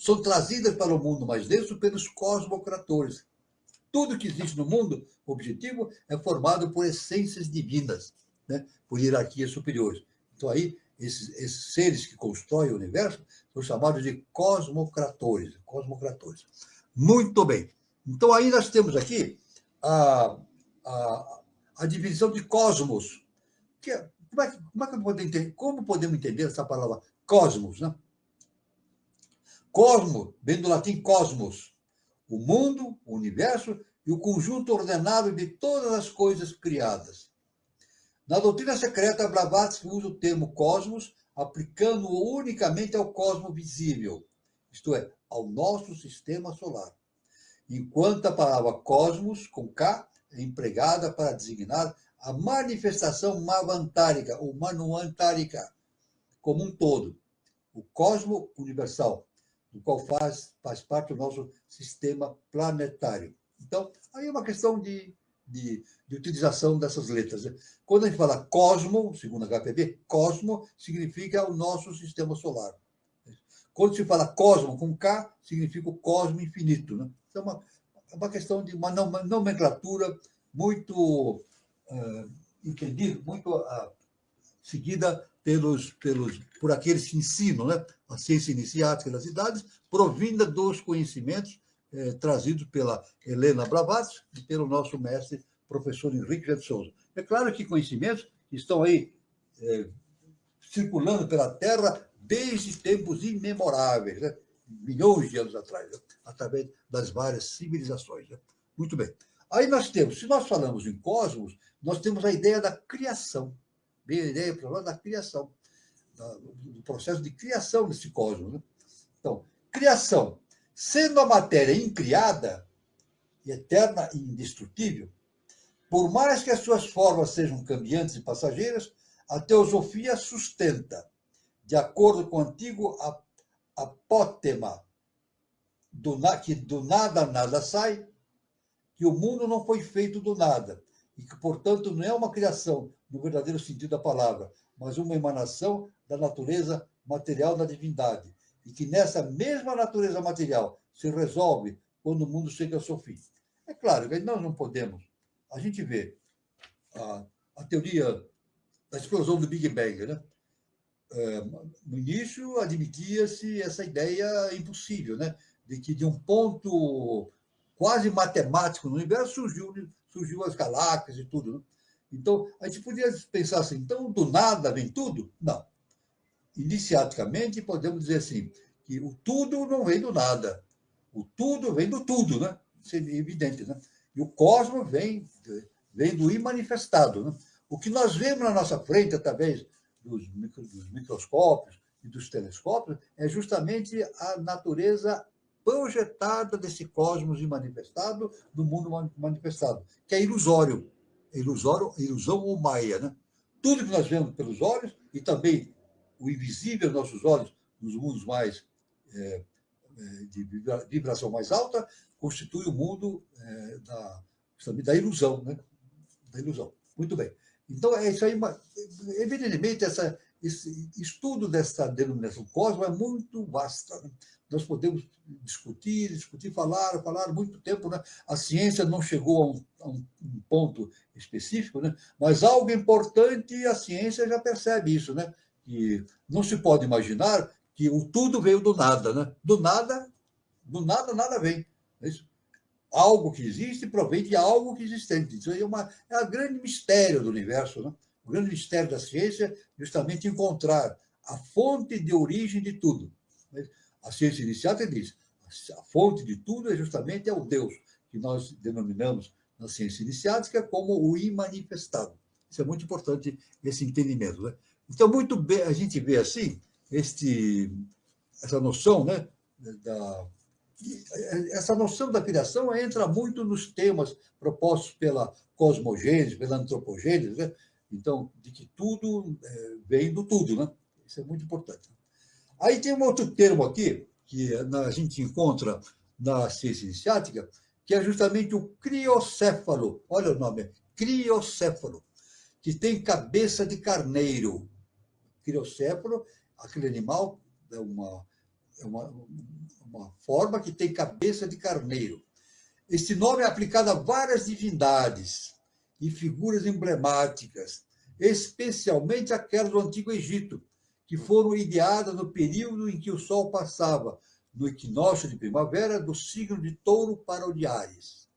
são trazidas para o mundo mais denso pelos cosmocratores. Tudo que existe no mundo objetivo é formado por essências divinas, né? Por hierarquias superiores. Então, aí, esses seres que constroem o universo são chamados de cosmocratores. Muito bem. Então, aí nós temos aqui a divisão de cosmos. Como podemos entender essa palavra cosmos, né? Cosmo vem do latim cosmos, o mundo, o universo e o conjunto ordenado de todas as coisas criadas. Na doutrina secreta, Blavatsky usa o termo cosmos, aplicando-o unicamente ao cosmo visível, isto é, ao nosso sistema solar, enquanto a palavra cosmos, com K, é empregada para designar a manifestação mavantárica ou manuantárica como um todo, o cosmo universal, do qual faz parte do nosso sistema planetário. Então, aí é uma questão de utilização dessas letras, né? Quando a gente fala cosmo, segundo a HPB, cosmo significa o nosso sistema solar. Quando se fala cosmo com K, significa o cosmo infinito, né? Então, é uma questão de uma nomenclatura muito entendida, muito seguida por aqueles que ensinam, né? A ciência iniciática das idades, provinda dos conhecimentos trazidos pela Helena Blavatsky e pelo nosso mestre, professor Henrique de Souza. É claro que conhecimentos estão aí circulando pela Terra desde tempos imemoráveis, né? Milhões de anos atrás, né? Através das várias civilizações, né? Muito bem. Aí se nós falamos em cosmos, nós temos a ideia da criação. Bem, a ideia da criação, do processo de criação desse cosmos, né? Então, criação. Sendo a matéria incriada, eterna e indestrutível, por mais que as suas formas sejam cambiantes e passageiras, a teosofia sustenta, de acordo com o antigo apótema, que do nada nada sai, que o mundo não foi feito do nada, e que, portanto, não é uma criação no verdadeiro sentido da palavra, mas uma emanação da natureza material da divindade, e que nessa mesma natureza material se resolve quando o mundo chega ao seu fim. É claro que nós não podemos. A gente vê a teoria da explosão do Big Bang, né? No início, admitia-se essa ideia impossível, né? De que de um ponto quase matemático no universo surgiu as galáxias e tudo, né? Então, a gente podia pensar assim, então, do nada vem tudo? Não. Iniciaticamente, podemos dizer assim, que o tudo não vem do nada. O tudo vem do tudo, né? Isso é evidente, né? E o cosmos vem do imanifestado, né? O que nós vemos na nossa frente, através dos microscópios e dos telescópios, é justamente a natureza projetada desse cosmos imanifestado, do mundo manifestado, que é ilusório. Ilusão ou maia, né? Tudo que nós vemos pelos olhos, e também o invisível aos nossos olhos, nos mundos mais de vibração mais alta, constitui o mundo da ilusão, né? Da ilusão. Muito bem. Então, é isso aí, evidentemente, esse estudo dessa denominação cosmos é muito vasta, né? Nós podemos discutir, falar muito tempo, né? A ciência não chegou a um ponto específico, né? Mas algo importante, a ciência já percebe isso, né? Que não se pode imaginar que o tudo veio do nada, né? Do nada, nada vem. É isso? Algo que existe provém de algo que é existente. Isso aí é o grande mistério do universo, né? O grande mistério da ciência é justamente encontrar a fonte de origem de tudo. A ciência iniciática diz, a fonte de tudo é justamente o Deus, que nós denominamos na ciência iniciática como o imanifestado. Isso é muito importante, esse entendimento, né? Então, muito bem, a gente vê assim, essa noção, né, essa noção da criação entra muito nos temas propostos pela cosmogênese, pela antropogênese, né? Então, de que tudo vem do tudo, né? Isso é muito importante. Aí tem um outro termo aqui, que a gente encontra na ciência iniciática, que é justamente o criocéfalo. Olha o nome, criocéfalo, que tem cabeça de carneiro. Criocéfalo, aquele animal, é uma forma que tem cabeça de carneiro. Este nome é aplicado a várias divindades e figuras emblemáticas, especialmente aquelas do Antigo Egito, que foram ideadas no período em que o Sol passava, no equinócio de primavera, do signo de Touro para o de Áries.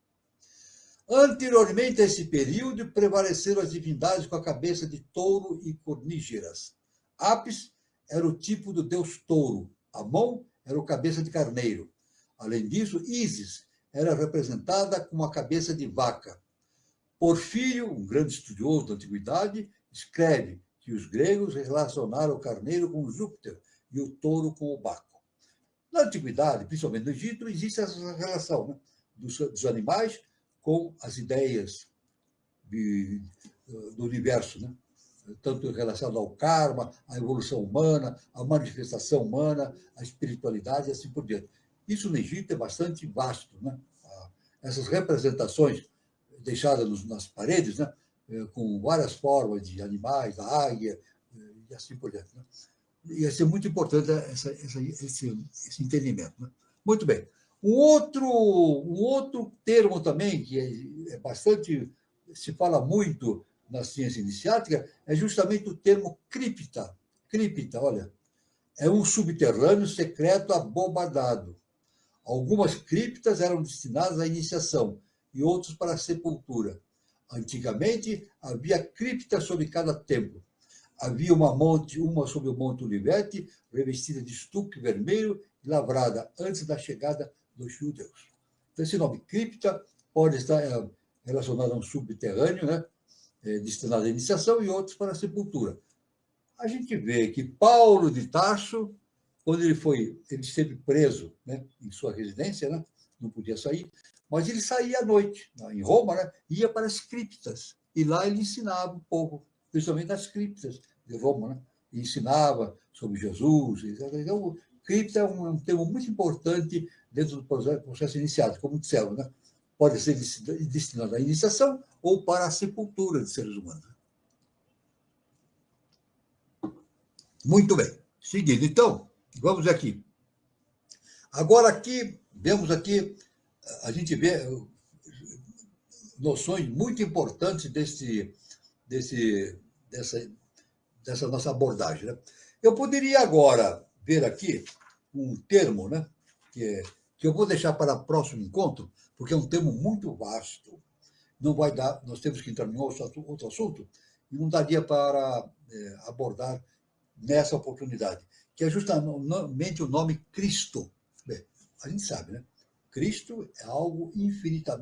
Anteriormente a esse período, prevaleceram as divindades com a cabeça de touro e cornígeras. Apis era o tipo do deus touro, Amon era o cabeça de carneiro. Além disso, Ísis era representada com uma cabeça de vaca. Porfírio, um grande estudioso da antiguidade, escreve que os gregos relacionaram o carneiro com Júpiter e o touro com o Baco. Na antiguidade, principalmente no Egito, existe essa relação, né, dos animais com as ideias do universo, né? Tanto relacionado ao karma, à evolução humana, à manifestação humana, à espiritualidade e assim por diante. Isso no Egito é bastante vasto, né? Essas representações deixadas nas paredes, né, com várias formas de animais, da águia e assim por diante, né? Ia ser muito importante esse entendimento, né? Muito bem. Um outro termo também, que é bastante, se fala muito na ciência iniciática, é justamente o termo cripta. Cripta, olha, é um subterrâneo secreto abobadado. Algumas criptas eram destinadas à iniciação e outras para a sepultura. Antigamente, havia cripta sobre cada templo. Havia uma sobre o Monte Olivete, revestida de estuque vermelho e lavrada antes da chegada dos judeus. Então, esse nome cripta pode estar relacionado a um subterrâneo, né, destinado à iniciação, e outros para a sepultura. A gente vê que Paulo de Tarso, quando ele esteve preso, né, em sua residência, né, não podia sair, mas ele saía à noite, em Roma, né, ia para as criptas, e lá ele ensinava o povo, principalmente nas criptas de Roma, né, e ensinava sobre Jesus. Então, cripta é um termo muito importante dentro do processo iniciático, como disseram, né? Pode ser destinado à iniciação ou para a sepultura de seres humanos. Muito bem. Seguindo, então, vamos aqui. Agora aqui, vemos aqui, a gente vê noções muito importantes dessa nossa abordagem, né? Eu poderia agora ver aqui um termo, né, que eu vou deixar para o próximo encontro, porque é um termo muito vasto. Não vai dar, nós temos que entrar em outro assunto, e não daria para abordar nessa oportunidade, que é justamente o nome Cristo. Bem, a gente sabe, né? Cristo é algo infinito,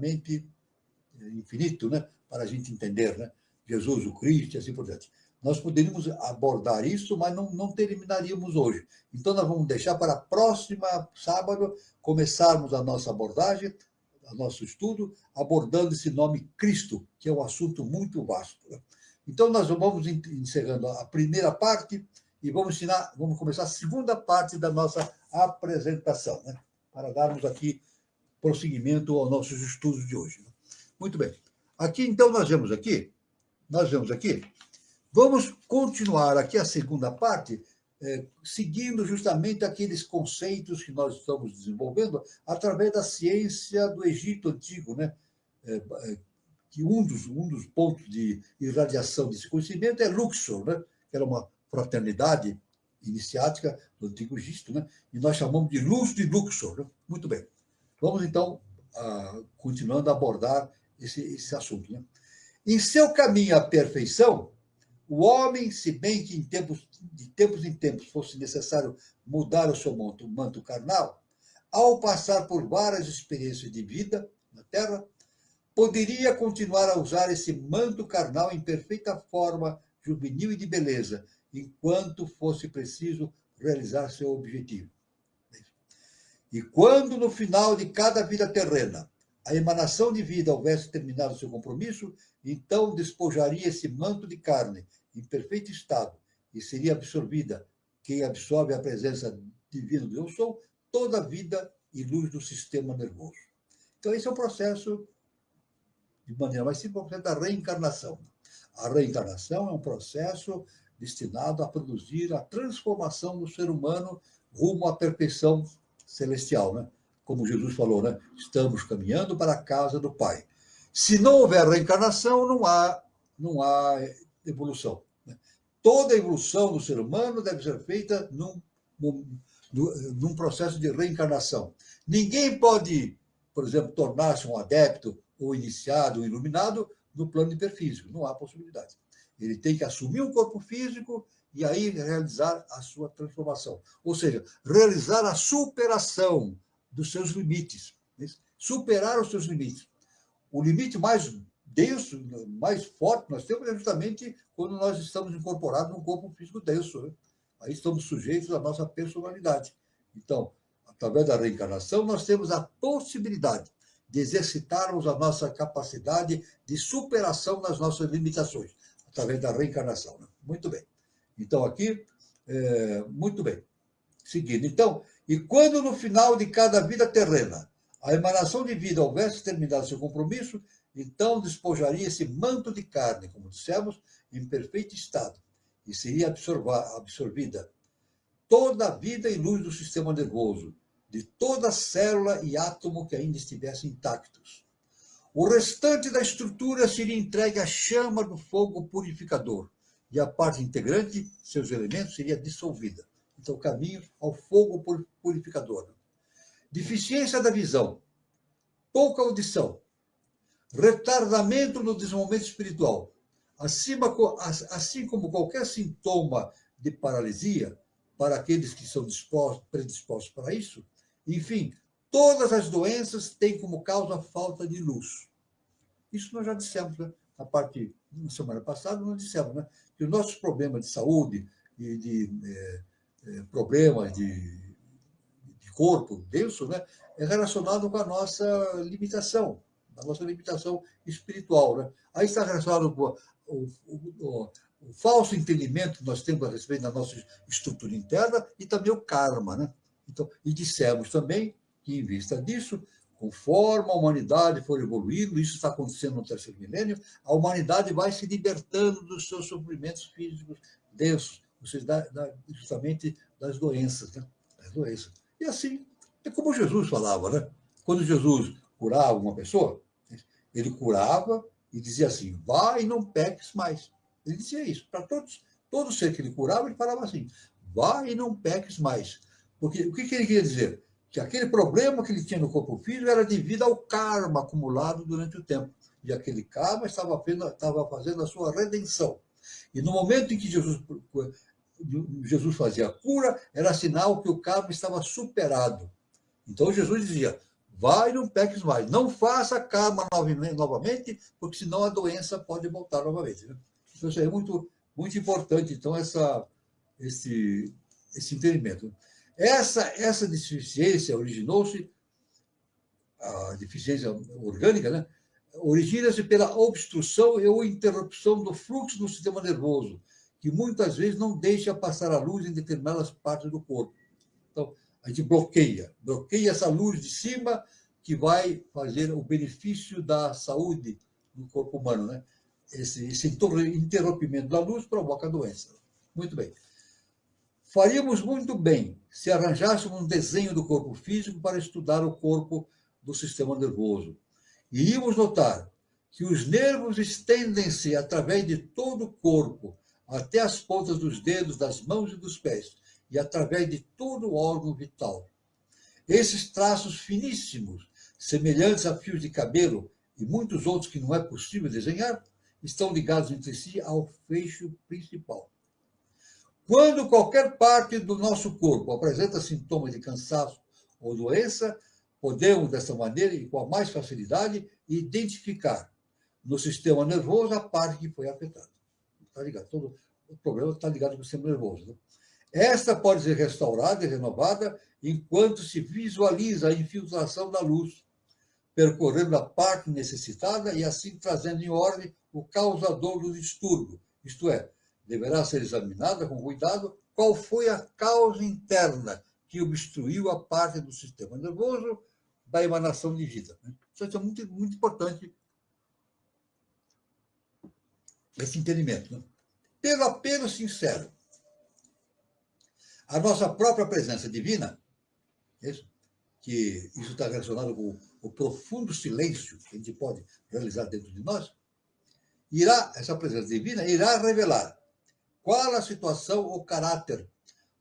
né, para a gente entender, né? Jesus, o Cristo, e assim por diante. Nós poderíamos abordar isso, mas não terminaríamos hoje. Então, nós vamos deixar para próximo sábado começarmos a nossa abordagem, o nosso estudo, abordando esse nome Cristo, que é um assunto muito vasto, né? Então, nós vamos encerrando a primeira parte e vamos começar a segunda parte da nossa apresentação, né, para darmos aqui prosseguimento aos nossos estudos de hoje, né? Muito bem. Aqui, então, nós vemos aqui Vamos continuar aqui a segunda parte, seguindo justamente aqueles conceitos que nós estamos desenvolvendo através da ciência do Egito Antigo, né? Que um dos pontos de irradiação desse conhecimento é Luxor, né? Que era uma fraternidade iniciática do Antigo Egito, né? E nós chamamos de luz de Luxor. Né? Muito bem. Vamos, então, continuando a abordar esse assunto. Né? Em seu caminho à perfeição, o homem, se bem que de tempos em tempos fosse necessário mudar o seu manto carnal, ao passar por várias experiências de vida na Terra, poderia continuar a usar esse manto carnal em perfeita forma juvenil e de beleza, enquanto fosse preciso realizar seu objetivo. E quando, no final de cada vida terrena, a emanação de vida houvesse terminado seu compromisso, então despojaria esse manto de carne em perfeito estado e seria absorvida, quem absorve a presença divina do Eu Sou, toda a vida e luz do sistema nervoso. Então, esse é o processo, de maneira mais simples, da reencarnação. A reencarnação é um processo destinado a produzir a transformação do ser humano rumo à perfeição celestial, né? Como Jesus falou, né? Estamos caminhando para a casa do Pai. Se não houver reencarnação, não há evolução. Né? Toda a evolução do ser humano deve ser feita num processo de reencarnação. Ninguém pode, por exemplo, tornar-se um adepto ou iniciado, ou iluminado, no plano hiperfísico. Não há possibilidade. Ele tem que assumir um corpo físico e aí realizar a sua transformação. Ou seja, realizar a superação dos seus limites. Superar os seus limites. O limite mais denso, mais forte que nós temos é justamente quando nós estamos incorporados num corpo físico denso. Né? Aí estamos sujeitos à nossa personalidade. Então, através da reencarnação, nós temos a possibilidade de exercitarmos a nossa capacidade de superação das nossas limitações, através da reencarnação. Né? Muito bem. Então, aqui, muito bem. Seguindo. Então, e quando no final de cada vida terrena a emanação de vida houvesse terminado seu compromisso, então despojaria esse manto de carne, como dissemos, em perfeito estado, e seria absorvida toda a vida e luz do sistema nervoso, de toda célula e átomo que ainda estivessem intactos. O restante da estrutura seria entregue à chama do fogo purificador, e a parte integrante, seus elementos, seria dissolvida. Então, o caminho ao fogo purificador. Deficiência da visão, pouca audição, retardamento no desenvolvimento espiritual, assim como qualquer sintoma de paralisia, para aqueles que são predispostos para isso, enfim, todas as doenças têm como causa a falta de luz. Isso nós já dissemos, né? Na semana passada, nós dissemos, né? Que os nossos problemas de saúde e de problemas de corpo denso, né? É relacionado com a nossa limitação espiritual. Né? Aí está relacionado com o falso entendimento que nós temos a respeito da nossa estrutura interna e também o karma. Né? Então, e dissemos também que, em vista disso, conforme a humanidade for evoluindo, isso está acontecendo no terceiro milênio, a humanidade vai se libertando dos seus sofrimentos físicos densos, ou seja, justamente das doenças. Né? Das doenças. E assim, é como Jesus falava, né? Quando Jesus curava uma pessoa, ele curava e dizia assim, vai e não peques mais. Ele dizia isso. Para todo ser que ele curava, ele falava assim, vai e não peques mais. Porque o que ele queria dizer? Que aquele problema que ele tinha no corpo físico era devido ao karma acumulado durante o tempo. E aquele karma estava fazendo a sua redenção. E no momento em que Jesus fazia a cura, era sinal que o karma estava superado. Então Jesus dizia, vai e não peques mais. Não faça karma novamente, porque senão a doença pode voltar novamente. Né? Então isso é muito, muito importante, então, esse entendimento. Essa deficiência originou-se, a deficiência orgânica, né? Origina-se pela obstrução ou interrupção do fluxo do sistema nervoso, que muitas vezes não deixa passar a luz em determinadas partes do corpo. Então, a gente bloqueia essa luz de cima que vai fazer o benefício da saúde do corpo humano. Né? esse interrompimento da luz provoca doença. Muito bem. Faríamos muito bem se arranjássemos um desenho do corpo físico para estudar o corpo do sistema nervoso. Iríamos notar que os nervos estendem-se através de todo o corpo, até as pontas dos dedos, das mãos e dos pés, e através de todo o órgão vital. Esses traços finíssimos, semelhantes a fios de cabelo, e muitos outros que não é possível desenhar, estão ligados entre si ao feixe principal. Quando qualquer parte do nosso corpo apresenta sintomas de cansaço ou doença, podemos, dessa maneira e com a mais facilidade, identificar no sistema nervoso a parte que foi afetada. Está ligado? Todo o problema está ligado com o sistema nervoso. Né? Esta pode ser restaurada e renovada enquanto se visualiza a infiltração da luz, percorrendo a parte necessitada e assim trazendo em ordem o causador do distúrbio. Isto é, deverá ser examinada com cuidado qual foi a causa interna que obstruiu a parte do sistema nervoso da emanação de vida. Isso é muito, muito importante, esse entendimento. Né? Pelo apelo sincero, a nossa própria presença divina, que isso está relacionado com o profundo silêncio que a gente pode realizar dentro de nós, essa presença divina irá revelar qual a situação ou caráter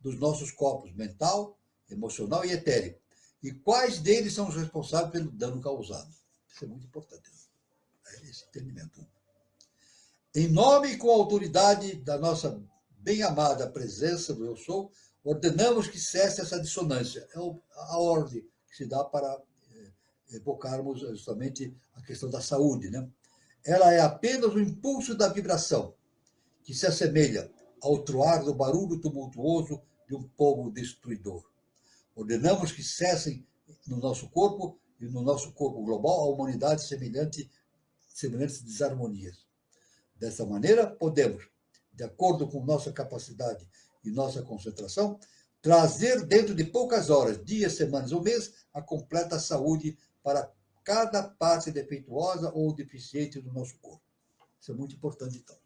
dos nossos corpos mental, emocional e etérico, e quais deles são os responsáveis pelo dano causado. Isso é muito importante, esse entendimento. Em nome e com a autoridade da nossa bem-amada presença do Eu Sou, ordenamos que cesse essa dissonância. É a ordem que se dá para evocarmos justamente a questão da saúde. Né? Ela é apenas o impulso da vibração, que se assemelha ao troar do barulho tumultuoso de um povo destruidor. Ordenamos que cessem no nosso corpo e no nosso corpo global a humanidade semelhantes desarmonias. Dessa maneira, podemos, de acordo com nossa capacidade e nossa concentração, trazer dentro de poucas horas, dias, semanas ou meses, a completa saúde para cada parte defeituosa ou deficiente do nosso corpo. Isso é muito importante, então.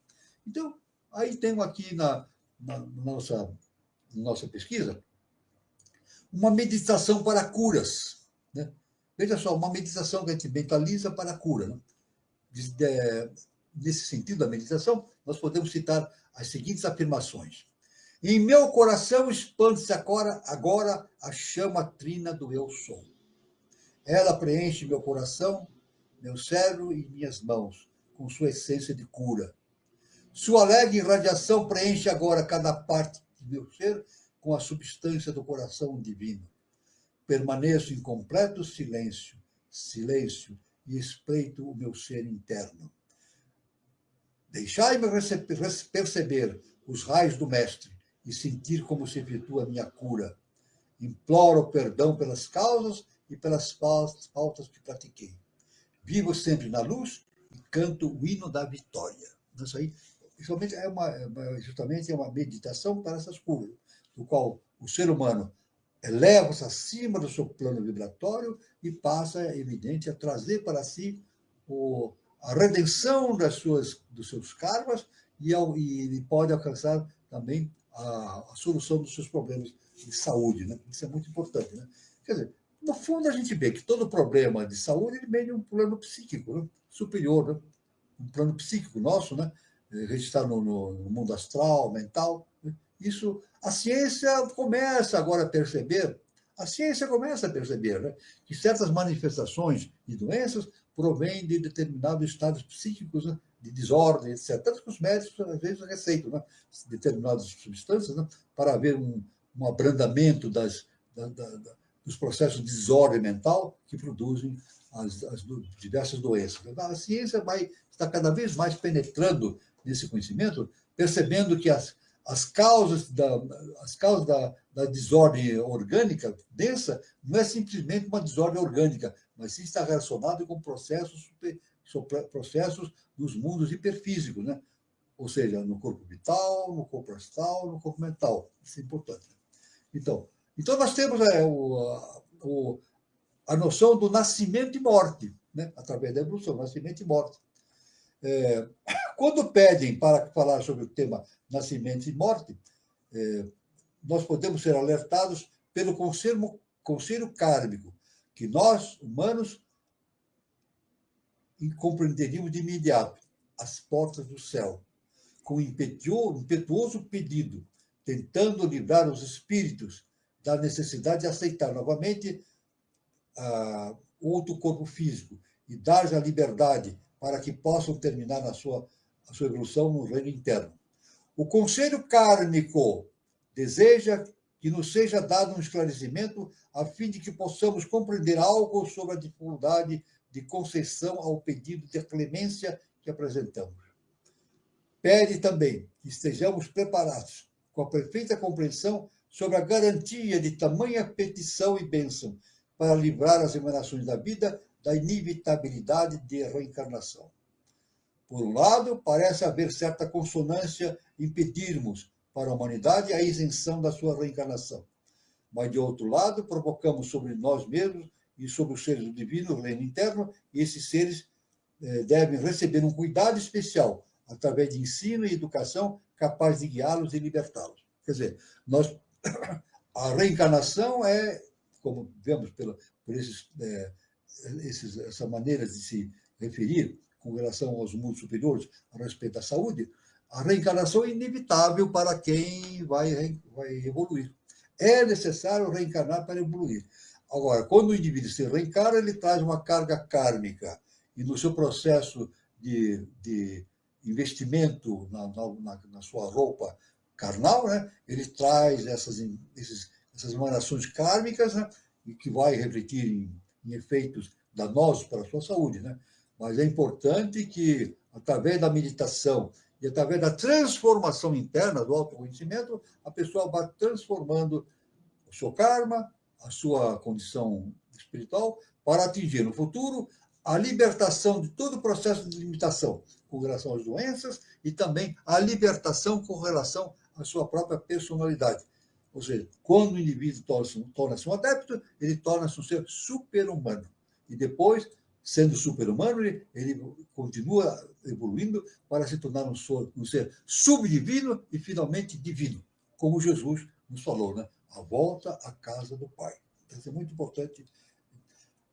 Então, aí tenho aqui na nossa pesquisa uma meditação para curas. Né? Veja só, uma meditação que a gente mentaliza para a cura. Né? Nesse sentido da meditação, nós podemos citar as seguintes afirmações. Em meu coração expande-se agora a chama trina do Eu Sou. Ela preenche meu coração, meu cérebro e minhas mãos, com sua essência de cura. Sua alegre irradiação preenche agora cada parte de meu ser com a substância do coração divino. Permaneço em completo silêncio e espreito o meu ser interno. Deixai-me perceber os raios do Mestre e sentir como se efetua a minha cura. Imploro perdão pelas causas e pelas faltas que pratiquei. Vivo sempre na luz e canto o hino da vitória. Isso aí justamente é uma meditação para essas curas, do qual o ser humano eleva-se acima do seu plano vibratório e passa, é evidente, a trazer para si a redenção dos seus karmas e pode alcançar também a solução dos seus problemas de saúde. Né? Isso é muito importante. Né? Quer dizer, no fundo, a gente vê que todo problema de saúde ele vem de um plano psíquico, né? Superior, né? Um plano psíquico nosso, né? Registrado no mundo astral, mental. Né? Isso, a ciência começa agora a perceber, né? Que certas manifestações de doenças provêm de determinados estados psíquicos, né? De desordem, etc. Tanto que os médicos, às vezes, receitam, né? Determinadas substâncias, né? Para haver um abrandamento dos processos de desordem mental que produzem as diversas doenças. A ciência está cada vez mais penetrando nesse conhecimento, percebendo que as causas da desordem orgânica densa não é simplesmente uma desordem orgânica, mas sim está relacionado com processos dos mundos hiperfísicos, né? Ou seja, no corpo vital, no corpo astral, no corpo mental. Isso é importante. Então nós temos a noção do nascimento e morte, né? Através da evolução, nascimento e morte. Quando pedem para falar sobre o tema nascimento e morte, nós podemos ser alertados pelo conselho kármico, que nós, humanos, compreenderíamos de imediato as portas do céu, com impetuoso pedido, tentando livrar os espíritos da necessidade de aceitar novamente outro corpo físico e dar a liberdade para que possam terminar a sua evolução no reino interno. O conselho kármico deseja que nos seja dado um esclarecimento a fim de que possamos compreender algo sobre a dificuldade de concessão ao pedido de clemência que apresentamos. Pede também que estejamos preparados com a perfeita compreensão sobre a garantia de tamanha petição e bênção para livrar as emanações da vida da inevitabilidade de reencarnação. Por um lado, parece haver certa consonância em pedirmos para a humanidade a isenção da sua reencarnação. Mas, de outro lado, provocamos sobre nós mesmos e sobre os seres do divino reino interno, e esses seres devem receber um cuidado especial através de ensino e educação capaz de guiá-los e libertá-los. Quer dizer, a reencarnação é, como vemos por essa maneira de se referir com relação aos mundos superiores a respeito da saúde, a reencarnação é inevitável para quem vai evoluir. É necessário reencarnar para evoluir. Agora, quando o indivíduo se reencarna, ele traz uma carga kármica, e no seu processo de investimento na sua roupa carnal, né, ele traz essas emanações kármicas, né, e que vai refletir em efeitos danosos para a sua saúde. Né? Mas é importante que, através da meditação e através da transformação interna do autoconhecimento, a pessoa vá transformando o seu karma, a sua condição espiritual, para atingir no futuro a libertação de todo o processo de limitação com relação às doenças e também a libertação com relação à sua própria personalidade. Ou seja, quando o indivíduo torna-se um adepto, ele torna-se um ser super-humano. E depois, sendo super-humano, ele continua evoluindo para se tornar um ser subdivino e finalmente divino, como Jesus nos falou, né? A volta à casa do Pai. Isso é muito importante.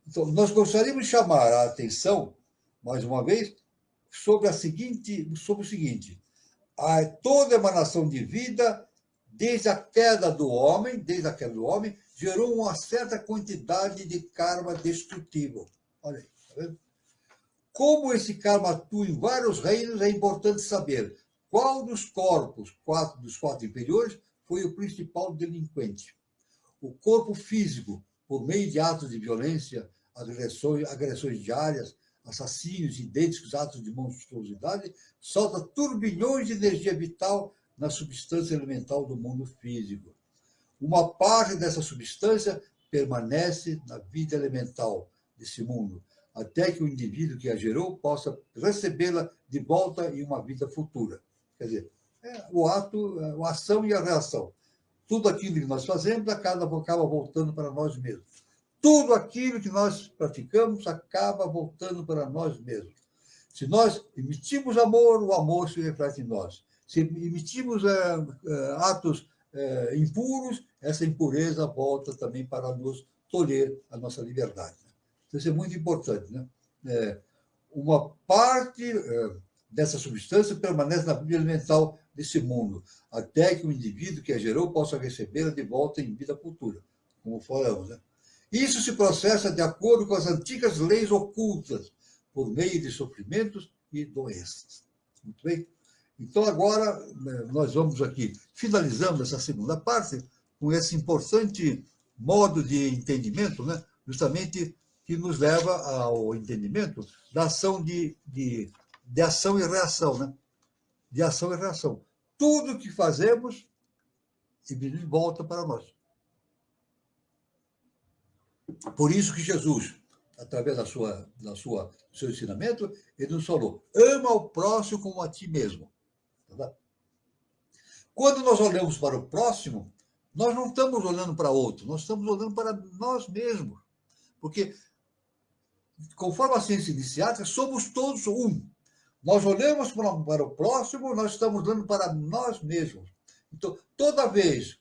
Então, nós gostaríamos de chamar a atenção, mais uma vez, sobre o seguinte: toda emanação de vida, desde a queda do homem, gerou uma certa quantidade de karma destrutivo. Olha aí, tá vendo? Como esse karma atua em vários reinos, é importante saber qual dos corpos, dos quatro inferiores, foi o principal delinquente. O corpo físico, por meio de atos de violência, agressões diárias, assassínios, idênticos atos de monstruosidade, solta turbilhões de energia vital na substância elemental do mundo físico. Uma parte dessa substância permanece na vida elemental desse mundo, até que o indivíduo que a gerou possa recebê-la de volta em uma vida futura. Quer dizer, a ação e a reação. Tudo aquilo que nós fazemos acaba voltando para nós mesmos. Tudo aquilo que nós praticamos acaba voltando para nós mesmos. Se nós emitimos amor, o amor se reflete em nós. Se emitimos atos impuros, essa impureza volta também para nos tolher a nossa liberdade. Então, isso é muito importante. Né? Uma parte dessa substância permanece na vida elemental desse mundo, até que o indivíduo que a gerou possa recebê-la de volta em vida futura, como falamos. Né? Isso se processa de acordo com as antigas leis ocultas, por meio de sofrimentos e doenças. Muito bem? Então, agora, nós vamos aqui, finalizando essa segunda parte, com esse importante modo de entendimento, né? Justamente que nos leva ao entendimento da ação de ação e reação, né? De ação e reação. Tudo que fazemos, ele volta para nós. Por isso que Jesus, através do seu ensinamento, ele nos falou: ama o próximo como a ti mesmo. Tá? Quando nós olhamos para o próximo, nós não estamos olhando para outro, nós estamos olhando para nós mesmos. Porque, conforme a ciência iniciática, somos todos um. Nós olhamos para o próximo, nós estamos olhando para nós mesmos. Então, toda vez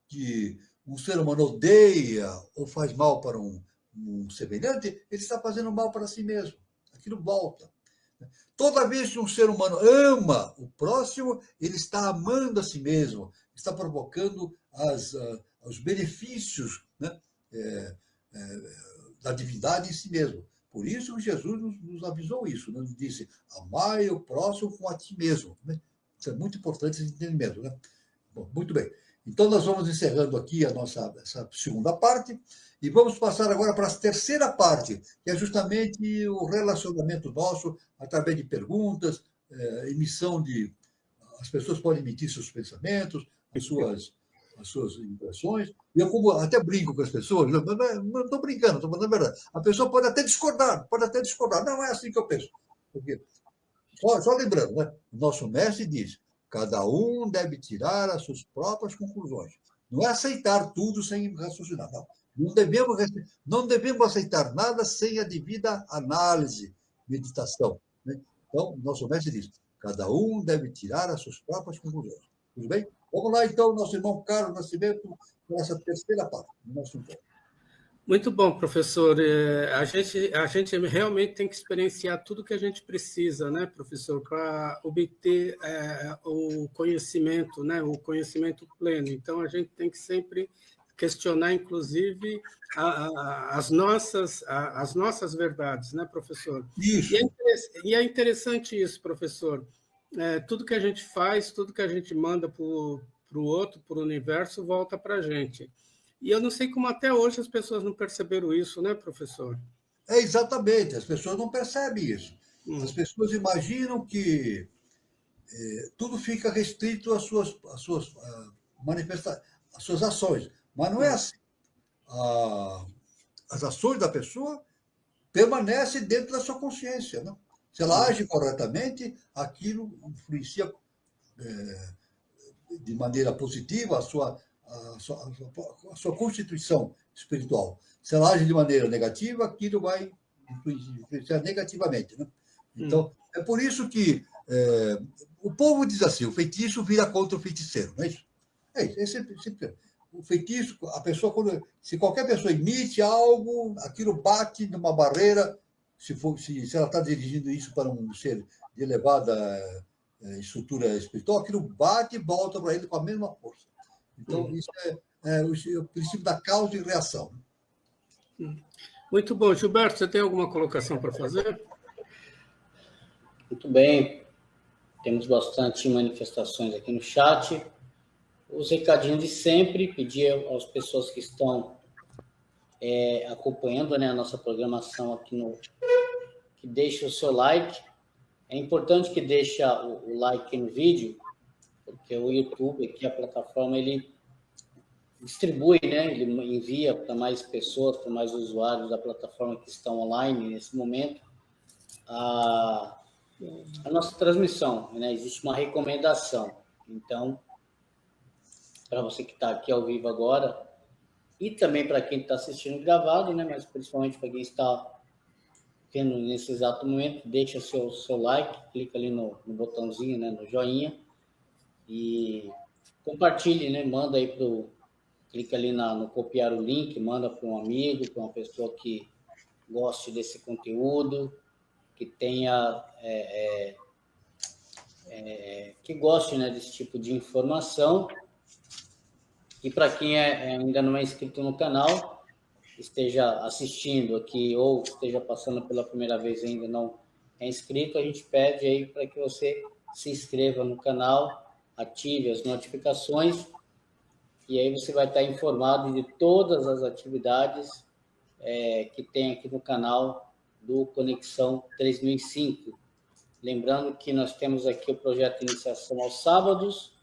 que um ser humano odeia ou faz mal para um semelhante, ele está fazendo mal para si mesmo. Aquilo volta. Toda vez que um ser humano ama o próximo, ele está amando a si mesmo, está provocando os benefícios, né, da divindade em si mesmo. Por isso que Jesus nos avisou isso, né? Nos disse, amai o próximo como a ti mesmo. Né? Isso é muito importante esse entendimento. Né? Bom, muito bem. Então, nós vamos encerrando aqui essa segunda parte e vamos passar agora para a terceira parte, que é justamente o relacionamento nosso através de perguntas, emissão de... As pessoas podem emitir seus pensamentos, as suas impressões. E eu até brinco com as pessoas, não estou brincando, estou falando a verdade. A pessoa pode até discordar. Não é assim que eu penso. Porque, só lembrando, né? O nosso mestre diz, cada um deve tirar as suas próprias conclusões. Não é aceitar tudo sem raciocinar, não. Não devemos aceitar nada sem a devida análise, meditação. Né? Então, nosso mestre diz, cada um deve tirar as suas próprias conclusões. Tudo bem? Vamos lá, então, nosso irmão Carlos Nascimento, com essa terceira parte do nosso encontro. Muito bom, professor. A gente realmente tem que experienciar tudo que a gente precisa, né, professor, para obter o conhecimento, né, o conhecimento pleno. Então, a gente tem que sempre questionar, inclusive, as nossas verdades, né, professor? Isso. E é interessante isso, professor. Tudo que a gente faz, tudo que a gente manda para o outro, para o universo, volta para a gente. E eu não sei como até hoje as pessoas não perceberam isso, né, professor? Exatamente, as pessoas não percebem isso. As pessoas imaginam que tudo fica restrito às suas manifestações, às suas ações. Mas não é assim. As ações da pessoa permanecem dentro da sua consciência. Né? Se ela age corretamente, aquilo influencia de maneira positiva a sua constituição espiritual. Se ela age de maneira negativa, aquilo vai influenciar negativamente. Né? Então, é por isso que o povo diz assim, o feitiço vira contra o feiticeiro, não é isso? É sempre. O feitiço, a pessoa, se qualquer pessoa emite algo, aquilo bate numa barreira, se ela está dirigindo isso para um ser de elevada estrutura espiritual, aquilo bate e volta para ele com a mesma força. Então, isso é o princípio da causa e reação. Muito bom. Gilberto, você tem alguma colocação para fazer? Muito bem. Temos bastante manifestações aqui no chat. Os recadinhos de sempre, pedir às pessoas que estão acompanhando, né, a nossa programação aqui que deixem o seu like. É importante que deixe o like no vídeo, porque o YouTube, aqui a plataforma, ele distribui, né, ele envia para mais pessoas, para mais usuários da plataforma que estão online nesse momento, a nossa transmissão, né? Existe uma recomendação. Então, para você que está aqui ao vivo agora, e também para quem está assistindo gravado, né? Mas principalmente para quem está vendo nesse exato momento, deixa seu like, clica ali no botãozinho, né? No joinha, e compartilhe, né? Manda aí clica ali no copiar o link, manda para um amigo, para uma pessoa que goste desse conteúdo, que tenha que goste, né, desse tipo de informação. E para quem ainda não é inscrito no canal, esteja assistindo aqui ou esteja passando pela primeira vez e ainda não é inscrito, a gente pede aí para que você se inscreva no canal, ative as notificações, e aí você vai estar informado de todas as atividades que tem aqui no canal do Conexão 3005. Lembrando que nós temos aqui o projeto de iniciação aos sábados,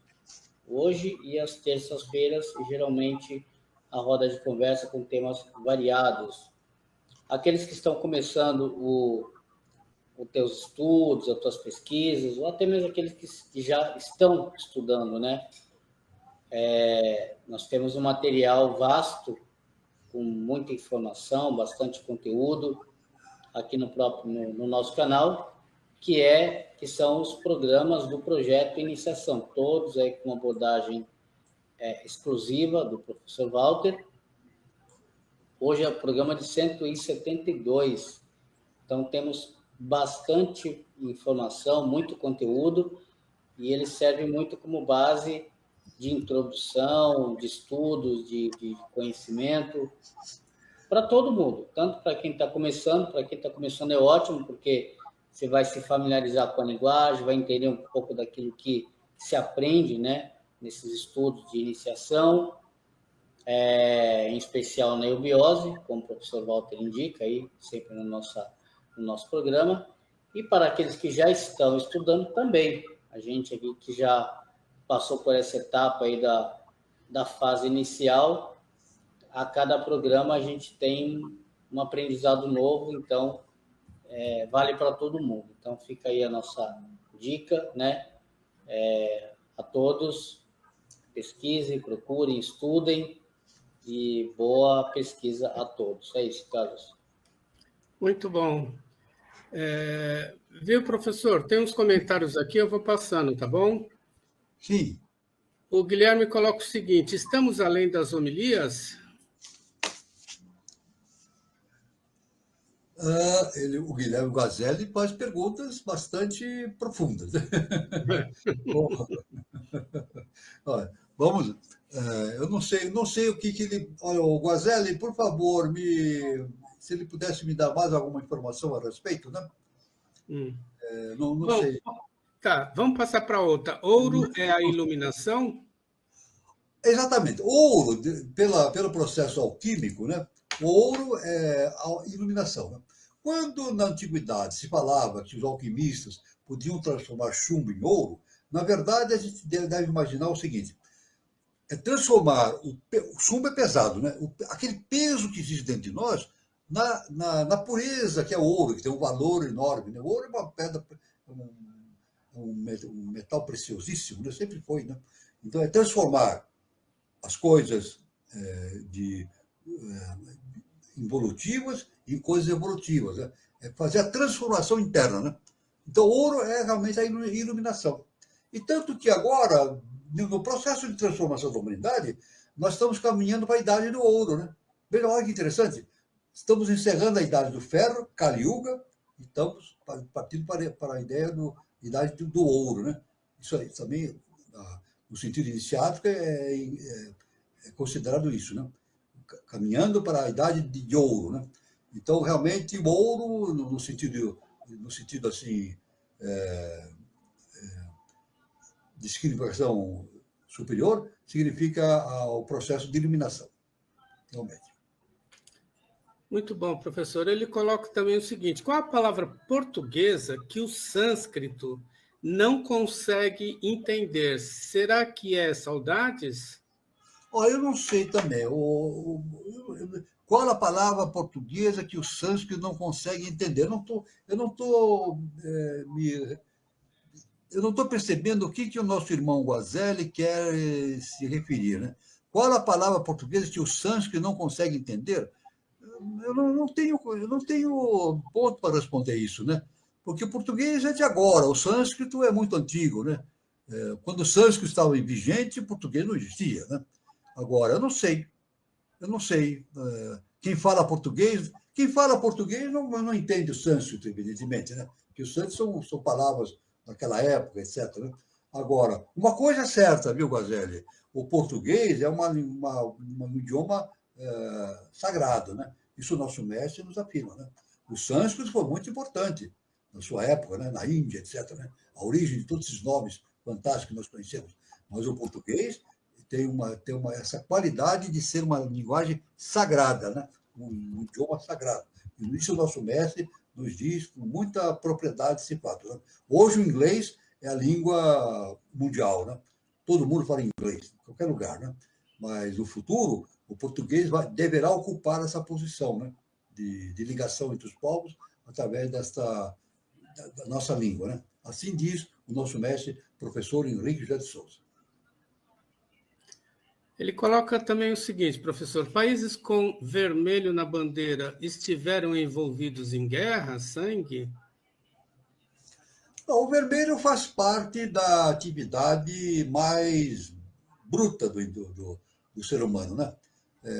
hoje, e às terças-feiras, e geralmente a roda de conversa com temas variados. Aqueles que estão começando os teus estudos, as tuas pesquisas, ou até mesmo aqueles que já estão estudando, né? Nós temos um material vasto, com muita informação, bastante conteúdo, aqui no nosso canal. que são os programas do projeto Iniciação, todos aí com abordagem exclusiva do professor Walter. Hoje é o programa de 172, então temos bastante informação, muito conteúdo, e ele serve muito como base de introdução, de estudos, de conhecimento, para todo mundo, tanto para quem está começando é ótimo, porque você vai se familiarizar com a linguagem, vai entender um pouco daquilo que se aprende, né, nesses estudos de iniciação, em especial na eubiose, como o professor Walter indica, aí, sempre no nosso programa, e para aqueles que já estão estudando também, a gente aqui que já passou por essa etapa aí da fase inicial, a cada programa a gente tem um aprendizado novo, então vale para todo mundo. Então fica aí a nossa dica, né? A todos, pesquisem, procurem, estudem e boa pesquisa a todos. É isso, Carlos. Muito bom. Viu, professor? Tem uns comentários aqui, eu vou passando, tá bom? Sim. O Guilherme coloca o seguinte: estamos além das homilias? O Guilherme Guazelli faz perguntas bastante profundas. Olha, vamos. Eu não sei o que ele. Olha, o Guazelli, por favor, se ele pudesse me dar mais alguma informação a respeito, né? Não Bom, sei. Tá, vamos passar para outra. Ouro é a iluminação? Exatamente. Ouro, pelo processo alquímico, né? O ouro é a iluminação. Né? Quando na antiguidade se falava que os alquimistas podiam transformar chumbo em ouro, na verdade a gente deve imaginar o seguinte: é transformar o chumbo é pesado, né? Aquele peso que existe dentro de nós na pureza que é o ouro, que tem um valor enorme. Né? O ouro é uma pedra, um metal preciosíssimo, né? Sempre foi, né? Então é transformar as coisas involutivas em coisas evolutivas. Né? É fazer a transformação interna. Né? Então, ouro é realmente a iluminação. E tanto que agora, no processo de transformação da humanidade, nós estamos caminhando para a idade do ouro. Né? Veja, olha que interessante. Estamos encerrando a idade do ferro, Kali Yuga, e estamos partindo para a ideia da idade do ouro. Né? Isso aí também, no sentido iniciático, é considerado isso, né? Caminhando para a idade de ouro, né? Então, realmente, o ouro, no sentido assim, de significação superior, significa o processo de iluminação, realmente. Muito bom, professor. Ele coloca também o seguinte: qual a palavra portuguesa que o sânscrito não consegue entender? Será que é saudades? Eu não sei também. Qual a palavra portuguesa que o sânscrito não consegue entender? Eu não estou percebendo o que o nosso irmão Guazelli quer se referir. Né? Qual a palavra portuguesa que o sânscrito não consegue entender? Eu não tenho ponto para responder isso, né? Porque o português é de agora, o sânscrito é muito antigo, né? Quando o sânscrito estava vigente, o português não existia, né? Agora, eu não sei. Quem fala português não entende o sânscrito, evidentemente, né? Porque o sânscrito são palavras daquela época, etc. Né? Agora, uma coisa é certa, viu, Guazelli? O português é um idioma sagrado, né? Isso o nosso mestre nos afirma, né? O sânscrito foi muito importante na sua época, né? Na Índia, etc. Né? A origem de todos esses nomes fantásticos que nós conhecemos. Mas o português tem essa qualidade de ser uma linguagem sagrada, né? Um idioma sagrado. E isso o nosso mestre nos diz com muita propriedade esse fato. Né? Hoje o inglês é a língua mundial, né? Todo mundo fala inglês, em qualquer lugar, né? Mas no futuro, o português deverá ocupar essa posição, né? De ligação entre os povos através da nossa língua, né? Assim diz o nosso mestre, professor Henrique José de Souza. Ele coloca também o seguinte, professor: países com vermelho na bandeira estiveram envolvidos em guerra, sangue? O vermelho faz parte da atividade mais bruta do ser humano, né?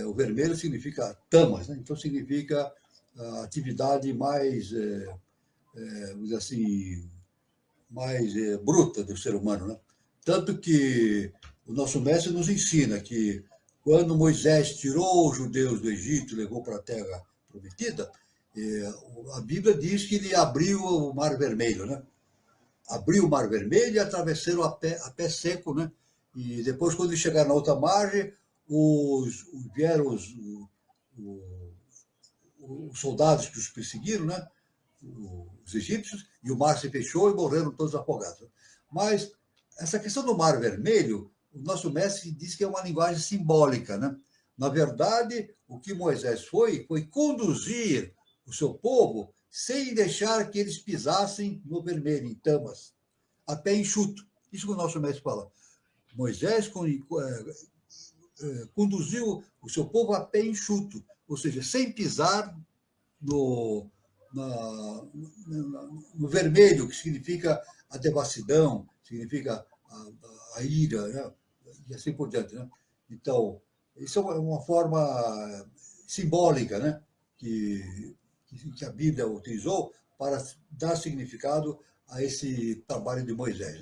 O vermelho significa tamas, né? Então significa a atividade mais, vamos dizer assim, mais bruta do ser humano, né? Tanto que o nosso mestre nos ensina que quando Moisés tirou os judeus do Egito e levou para a terra prometida, a Bíblia diz que ele abriu o Mar Vermelho, né? Abriu o Mar Vermelho e atravessaram a pé seco, né? E depois, quando chegaram na outra margem, vieram os soldados que os perseguiram, né? Os egípcios, e o mar se fechou e morreram todos afogados. Mas essa questão do Mar Vermelho, o nosso mestre diz que é uma linguagem simbólica, né? Na verdade, o que Moisés foi conduzir o seu povo sem deixar que eles pisassem no vermelho, em tamas, a pé enxuto. Isso que o nosso mestre fala. Moisés conduziu o seu povo a pé enxuto, ou seja, sem pisar no, no vermelho, que significa a devassidão, significa a ira, né? E assim por diante. Né? Então, isso é uma forma simbólica, né? que a Bíblia utilizou para dar significado a esse trabalho de Moisés.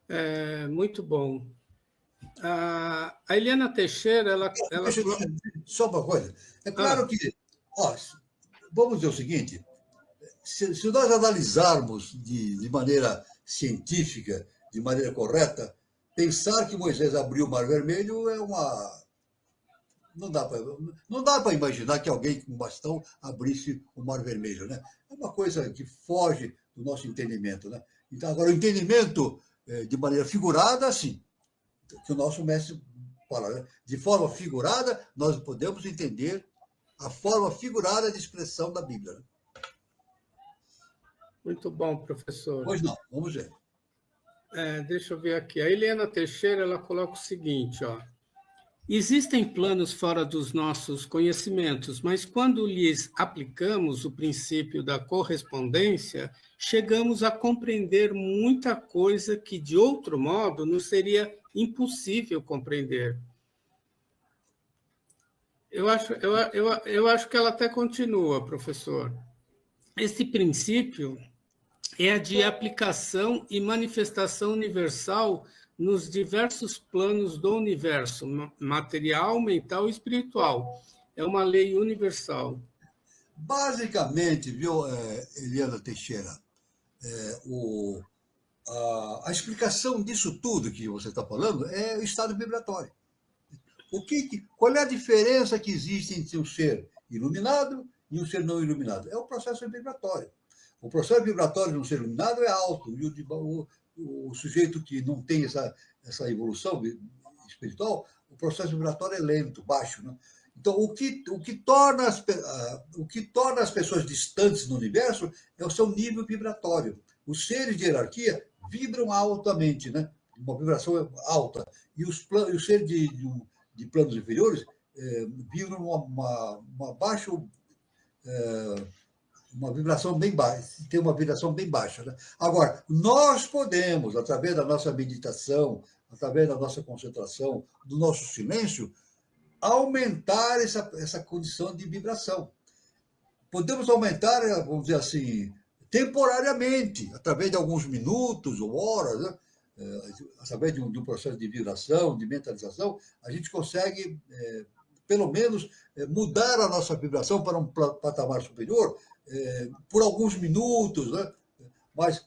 Né? Muito bom. A Eliana Teixeira, ela... Só uma coisa. É claro que, vamos dizer o seguinte, se nós analisarmos de maneira científica, de maneira correta, pensar que Moisés abriu o Mar Vermelho é uma... Não dá para imaginar que alguém com um bastão abrisse o Mar Vermelho, né? É uma coisa que foge do nosso entendimento, né? Então, agora, o entendimento de maneira figurada, sim, que o nosso mestre fala, né? De forma figurada, nós podemos entender a forma figurada de expressão da Bíblia. Né? Muito bom, professor. Pois não, vamos ver. Deixa eu ver aqui. A Eliana Teixeira, ela coloca o seguinte, ó. Existem planos fora dos nossos conhecimentos, mas quando lhes aplicamos o princípio da correspondência, chegamos a compreender muita coisa que, de outro modo, nos seria impossível compreender. Eu acho que ela até continua, professor. Esse princípio é a de aplicação e manifestação universal nos diversos planos do universo, material, mental e espiritual. É uma lei universal. Basicamente, viu, Eliana Teixeira, a explicação disso tudo que você está falando é o estado vibratório. Qual é a diferença que existe entre um ser iluminado e um ser não iluminado? É o processo vibratório. O processo vibratório de um ser iluminado é alto, e o sujeito que não tem essa evolução espiritual, o processo vibratório é lento, baixo. Né? Então, o que torna as pessoas distantes no universo é o seu nível vibratório. Os seres de hierarquia vibram altamente, né? Uma vibração alta. E os seres de planos inferiores vibram uma baixa... uma vibração bem baixa, tem uma vibração bem baixa. Né? Agora, nós podemos, através da nossa meditação, através da nossa concentração, do nosso silêncio, aumentar essa condição de vibração. Podemos aumentar, vamos dizer assim, temporariamente, através de alguns minutos ou horas, né? Através de um processo de vibração, de mentalização, a gente consegue, pelo menos, mudar a nossa vibração para um patamar superior, por alguns minutos, né? Mas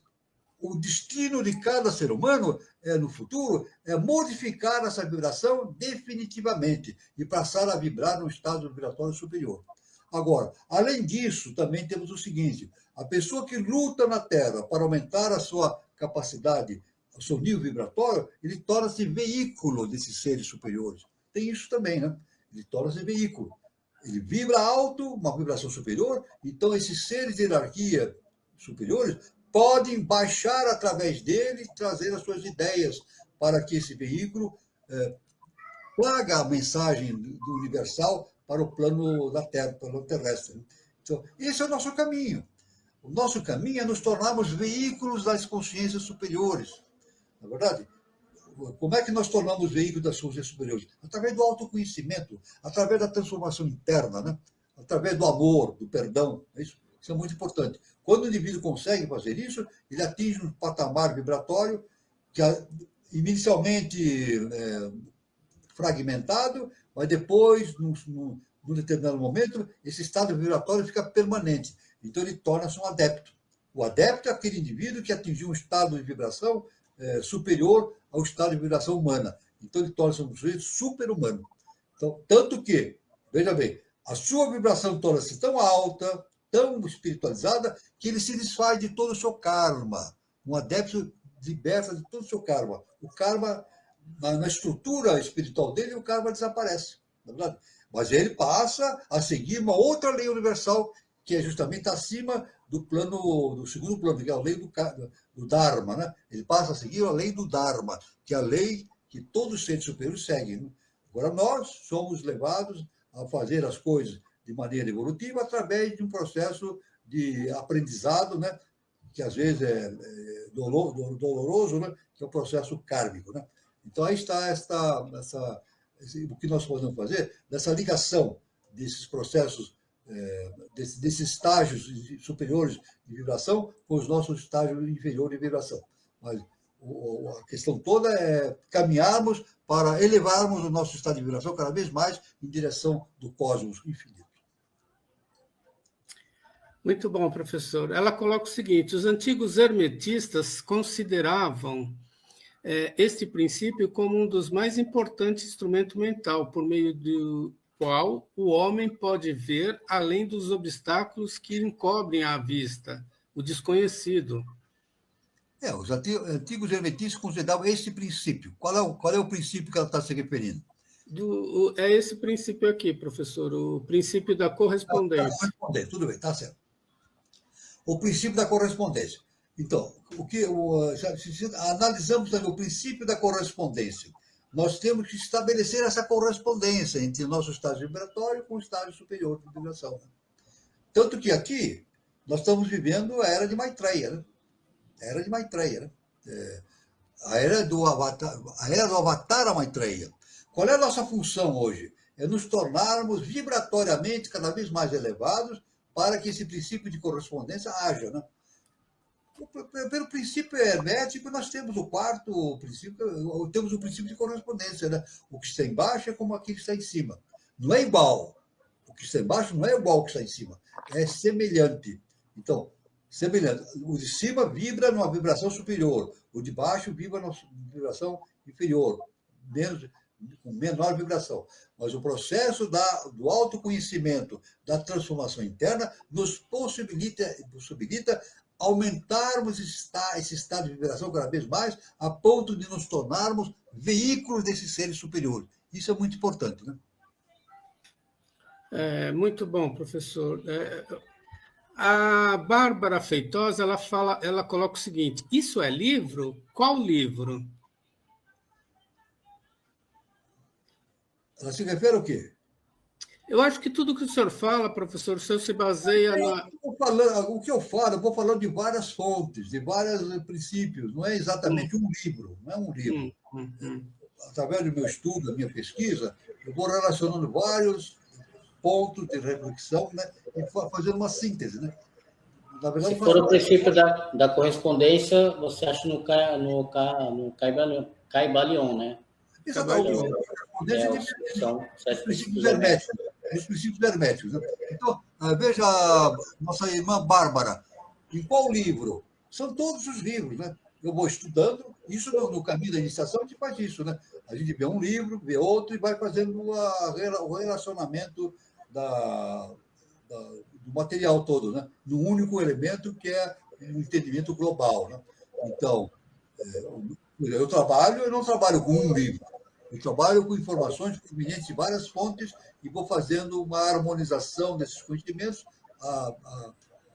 o destino de cada ser humano no futuro é modificar essa vibração definitivamente e passar a vibrar num estado vibratório superior. Agora, além disso, também temos o seguinte: a pessoa que luta na Terra para aumentar a sua capacidade, o seu nível vibratório, ele torna-se veículo desses seres superiores. Tem isso também, né? Ele torna-se veículo. Ele vibra alto, uma vibração superior, então esses seres de hierarquia superiores podem baixar através dele e trazer as suas ideias para que esse veículo traga a mensagem do universal para o plano da Terra, para o plano terrestre. Então, esse é o nosso caminho. O nosso caminho é nos tornarmos veículos das consciências superiores. Na verdade, como é que nós tornamos veículos das consciências superiores? Através do autoconhecimento, através da transformação interna, né? Através do amor, do perdão. Isso é muito importante. Quando o indivíduo consegue fazer isso, ele atinge um patamar vibratório que inicialmente fragmentado, mas depois, num determinado momento, esse estado vibratório fica permanente. Então, ele torna-se um adepto. O adepto é aquele indivíduo que atingiu um estado de vibração superior ao estado de vibração humana. Então, ele torna-se um sujeito super-humano. Então, tanto que, veja bem, a sua vibração torna-se tão alta, tão espiritualizada, que ele se desfaz de todo o seu karma. Um adepto liberta de todo o seu karma. O karma, na estrutura espiritual dele, o karma desaparece. Não é verdade? Mas ele passa a seguir uma outra lei universal, que é justamente acima do segundo plano, que é a lei do Dharma. Né? Ele passa a seguir a lei do Dharma, que é a lei que todos os seres superiores seguem. Né? Agora, nós somos levados a fazer as coisas de maneira evolutiva através de um processo de aprendizado, né? Que às vezes é doloroso, né? Que é o processo kármico. Né? Então, aí está o que nós podemos fazer, dessa ligação desses processos, desses estágios superiores de vibração com os nossos estágios inferiores de vibração. Mas a questão toda é caminharmos para elevarmos o nosso estado de vibração cada vez mais em direção do cosmos infinito. Muito bom, professor. Ela coloca o seguinte: os antigos hermetistas consideravam este princípio como um dos mais importantes instrumentos mental, por meio do qual o homem pode ver além dos obstáculos que encobrem a vista, o desconhecido. Os antigos hermetistas consideravam esse princípio. Qual é o princípio que ela está se referindo? É esse princípio aqui, professor, o princípio da correspondência. Tudo bem, está certo. O princípio da correspondência. Então, se analisamos o princípio da correspondência, nós temos que estabelecer essa correspondência entre o nosso estágio vibratório com o estágio superior de vibração. Tanto que aqui nós estamos vivendo a era de Maitreya, né? A era de Maitreya, né? A era do Avatar Maitreya. Qual é a nossa função hoje? É nos tornarmos vibratoriamente cada vez mais elevados para que esse princípio de correspondência haja, né? Pelo princípio hermético, nós temos o quarto princípio, temos o princípio de correspondência, né? O que está embaixo é como aquilo que está em cima. Não é igual. O que está embaixo não é igual ao que está em cima. É semelhante. Então, semelhante. O de cima vibra numa vibração superior. O de baixo vibra numa vibração inferior, com menor vibração. Mas o processo do autoconhecimento, da transformação interna, nos possibilita aumentarmos esse estado de vibração cada vez mais, a ponto de nos tornarmos veículos desses seres superiores. Isso é muito importante, né? Muito bom, professor. A Bárbara Feitosa, ela coloca o seguinte: isso é livro? Qual livro? Ela se refere ao quê? Eu acho que tudo que o senhor fala, professor, o senhor se baseia na... O que eu falo, eu vou falando de várias fontes, de vários princípios, não é exatamente um livro, não é um livro. Através do meu estudo, da minha pesquisa, eu vou relacionando vários pontos de reflexão, né, e fazendo uma síntese, né? Na verdade, se for o princípio da correspondência, você acha no Caibalion, né? Exatamente. Os princípios herméticos. Né? Então, veja a nossa irmã Bárbara. Em qual livro? São todos os livros, né? Eu vou estudando, isso no caminho da iniciação a gente faz isso, né? A gente vê um livro, vê outro e vai fazendo o relacionamento do material todo, né? Num único elemento que é o entendimento global, né? Então, eu não trabalho com um livro, eu trabalho com informações provenientes de várias fontes e vou fazendo uma harmonização desses conhecimentos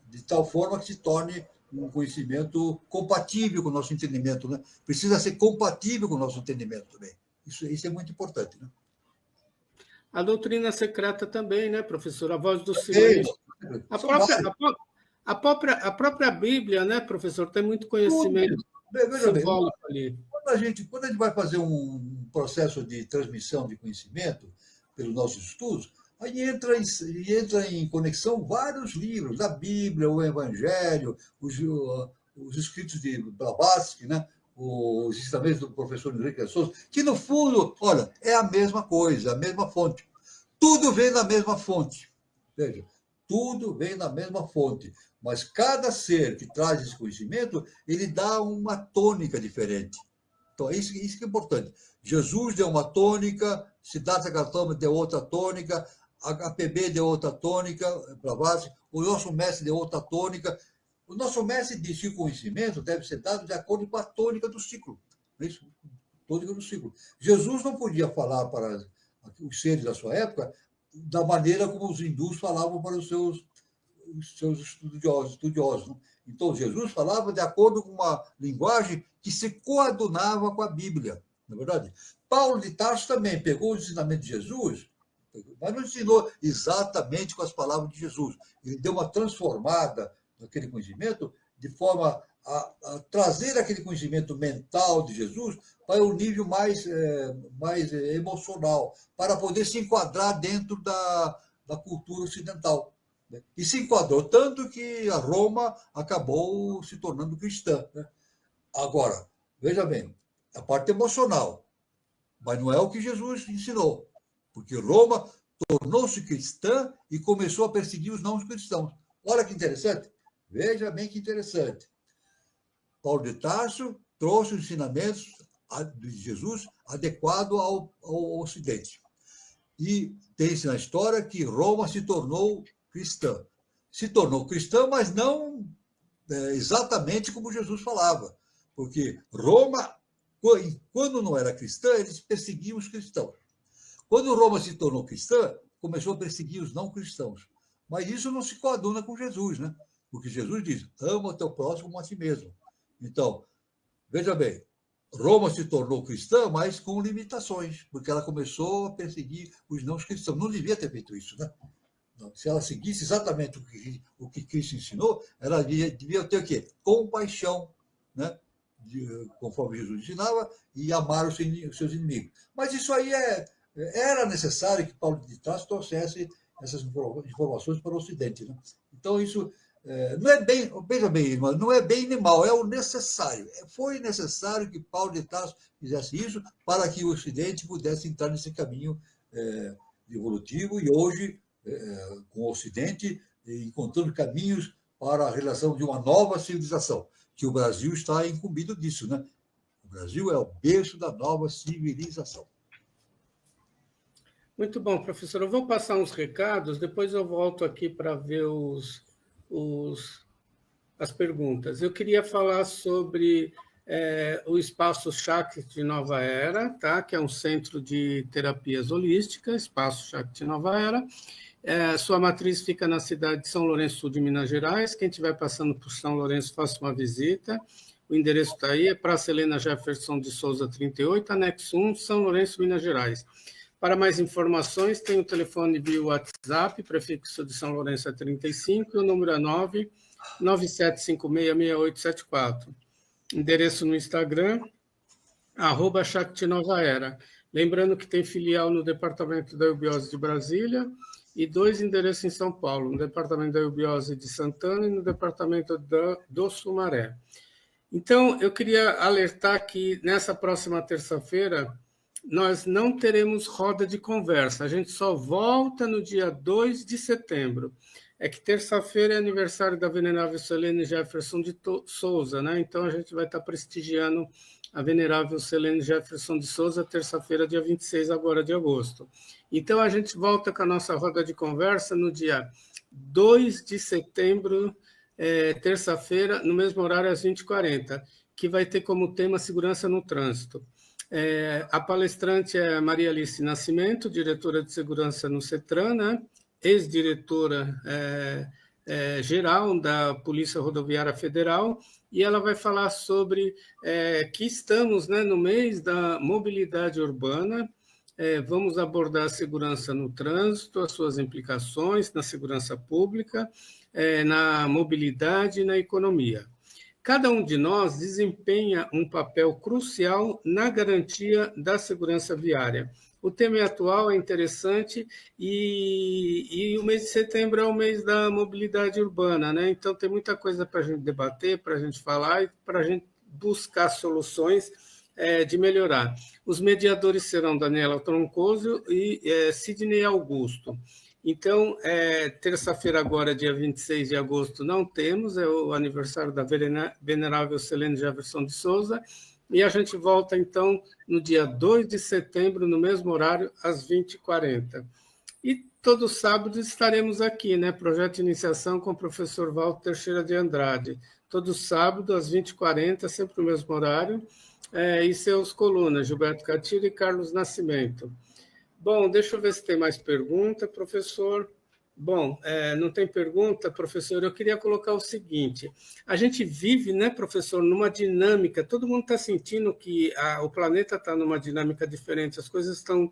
de tal forma que se torne um conhecimento compatível com o nosso entendimento, né? Precisa ser compatível com o nosso entendimento também. Isso é muito importante, né? A doutrina secreta também, né, professor? A voz do silêncio. A própria Bíblia, né, professor, tem muito conhecimento Veja bem, simbólico ali. quando a gente vai fazer um processo de transmissão de conhecimento pelos nossos estudos, aí entra em conexão vários livros, a Bíblia, o Evangelho, os escritos de Blavatsky, né? Os ensinamentos do professor Henrique de Souza, que, no fundo, olha, é a mesma coisa, a mesma fonte. Tudo vem da mesma fonte. Veja, tudo vem da mesma fonte. Mas cada ser que traz esse conhecimento, ele dá uma tônica diferente. Então, isso que é importante. Jesus deu uma tônica, Siddhartha Gautama deu outra tônica, a PB deu outra tônica, Blavatsky, o nosso mestre deu outra tônica. O nosso mestre disse que o conhecimento deve ser dado de acordo com a tônica do ciclo. Isso, tônica do ciclo. Jesus não podia falar para os seres da sua época da maneira como os hindus falavam para os seus estudiosos. Né? Então, Jesus falava de acordo com uma linguagem que se coadunava com a Bíblia, não é verdade? Paulo de Tarso também pegou os ensinamentos de Jesus, mas não ensinou exatamente com as palavras de Jesus. Ele deu uma transformada naquele conhecimento de forma a trazer aquele conhecimento mental de Jesus para um nível mais emocional, para poder se enquadrar dentro da cultura ocidental. E se enquadrou tanto que a Roma acabou se tornando cristã. Né? Agora, veja bem, a parte emocional, mas não é o que Jesus ensinou, porque Roma tornou-se cristã e começou a perseguir os não cristãos. Olha que interessante, veja bem que interessante. Paulo de Tarso trouxe os ensinamentos de Jesus adequado ao Ocidente. E tem-se na história que Roma se tornou cristã. Se tornou cristã, mas não exatamente como Jesus falava. Porque Roma, quando não era cristã, eles perseguiam os cristãos. Quando Roma se tornou cristã, começou a perseguir os não cristãos. Mas isso não se coaduna com Jesus, né? Porque Jesus diz, ama o teu próximo como a ti mesmo. Então, veja bem, Roma se tornou cristã, mas com limitações, porque ela começou a perseguir os não cristãos. Não devia ter feito isso, né? Se ela seguisse exatamente o que Cristo ensinou, ela devia ter o quê? Compaixão, né? Conforme Jesus ensinava, e amar os seus inimigos. Mas isso aí era necessário que Paulo de Tarso trouxesse essas informações para o Ocidente. Né? Então, isso não é bem, veja bem, irmão, não é bem nem mal, é o necessário. Foi necessário que Paulo de Tarso fizesse isso para que o Ocidente pudesse entrar nesse caminho evolutivo e hoje, com o Ocidente, encontrando caminhos para a relação de uma nova civilização, que o Brasil está incumbido disso, né? O Brasil é o berço da nova civilização. Muito bom, professor. Eu vou passar uns recados, depois eu volto aqui para ver as perguntas. Eu queria falar sobre o Espaço Shakti Nova Era, tá? Que é um centro de terapias holísticas, Espaço Shakti Nova Era. Sua matriz fica na cidade de São Lourenço Sul de Minas Gerais. Quem estiver passando por São Lourenço, faça uma visita. O endereço está aí, é Praça Helena Jefferson de Souza 38, anexo 1, São Lourenço, Minas Gerais. Para mais informações, tem o telefone via WhatsApp, prefixo de São Lourenço é 35, e o número é 997566874. Endereço no Instagram, @ShaktiNovaEra. Lembrando que tem filial no Departamento da Eubiose de Brasília e 2 endereços em São Paulo, no Departamento da Eubiose de Santana e no Departamento do Sumaré. Então, eu queria alertar que nessa próxima terça-feira nós não teremos roda de conversa, a gente só volta no dia 2 de setembro. É que terça-feira é aniversário da venerável Selene Jefferson de Souza, né? Então a gente vai estar prestigiando a venerável Selene Jefferson de Souza, terça-feira, dia 26 agora de agosto. Então a gente volta com a nossa roda de conversa no dia 2 de setembro, terça-feira, no mesmo horário, às 20h40, que vai ter como tema segurança no trânsito. A palestrante é Maria Alice Nascimento, diretora de segurança no CETRAN, né? Ex-diretora geral da Polícia Rodoviária Federal, e ela vai falar sobre que estamos, né, no mês da mobilidade urbana, Vamos abordar a segurança no trânsito, as suas implicações na segurança pública, na mobilidade e na economia. Cada um de nós desempenha um papel crucial na garantia da segurança viária. O tema atual é interessante e o mês de setembro é o mês da mobilidade urbana, né? Então tem muita coisa para a gente debater, para a gente falar e para a gente buscar soluções de melhorar. Os mediadores serão Daniela Troncoso e Sidney Augusto. Então, terça-feira agora, dia 26 de agosto, não temos, é o aniversário da venerável Selene Jefferson de Souza, e a gente volta, então, no dia 2 de setembro, no mesmo horário, às 20h40. E todo sábado estaremos aqui, né? Projeto de Iniciação com o professor Walter Teixeira de Andrade. Todo sábado, às 20h40, sempre no mesmo horário, e seus colunas, Gilberto Catira e Carlos Nascimento. Bom, deixa eu ver se tem mais pergunta, professor. Bom, não tem pergunta, professor. Eu queria colocar o seguinte: a gente vive, né, professor, numa dinâmica, todo mundo está sentindo que o planeta está numa dinâmica diferente, as coisas estão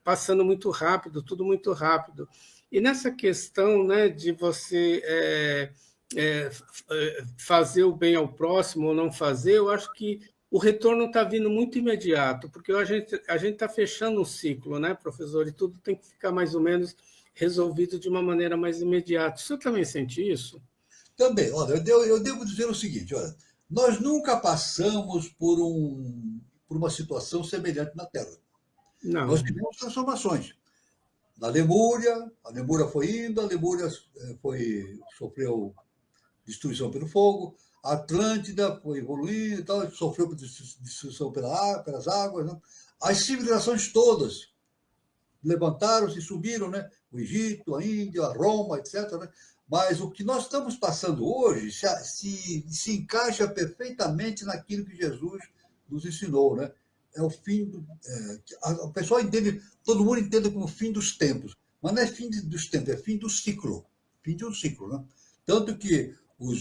passando muito rápido, tudo muito rápido. E nessa questão, né, de você fazer o bem ao próximo ou não fazer, eu acho que o retorno está vindo muito imediato, porque a gente está fechando um ciclo, né, professor? E tudo tem que ficar mais ou menos resolvido de uma maneira mais imediata. O senhor também sente isso? Também. Olha, eu devo dizer o seguinte, olha, nós nunca passamos por uma situação semelhante na Terra. Não. Nós tivemos transformações. Na Lemúria, a Lemúria foi indo, a Lemúria sofreu destruição pelo fogo, a Atlântida foi evoluindo e tal, sofreu destruição pelas águas. Né? As civilizações todas levantaram-se e subiram, né? O Egito, a Índia, a Roma, etc. Né? Mas o que nós estamos passando hoje se encaixa perfeitamente naquilo que Jesus nos ensinou. Né? É o fim o pessoal entende, todo mundo entende como fim dos tempos, mas não é fim dos tempos, é fim do ciclo. Fim de um ciclo. Né? Tanto que os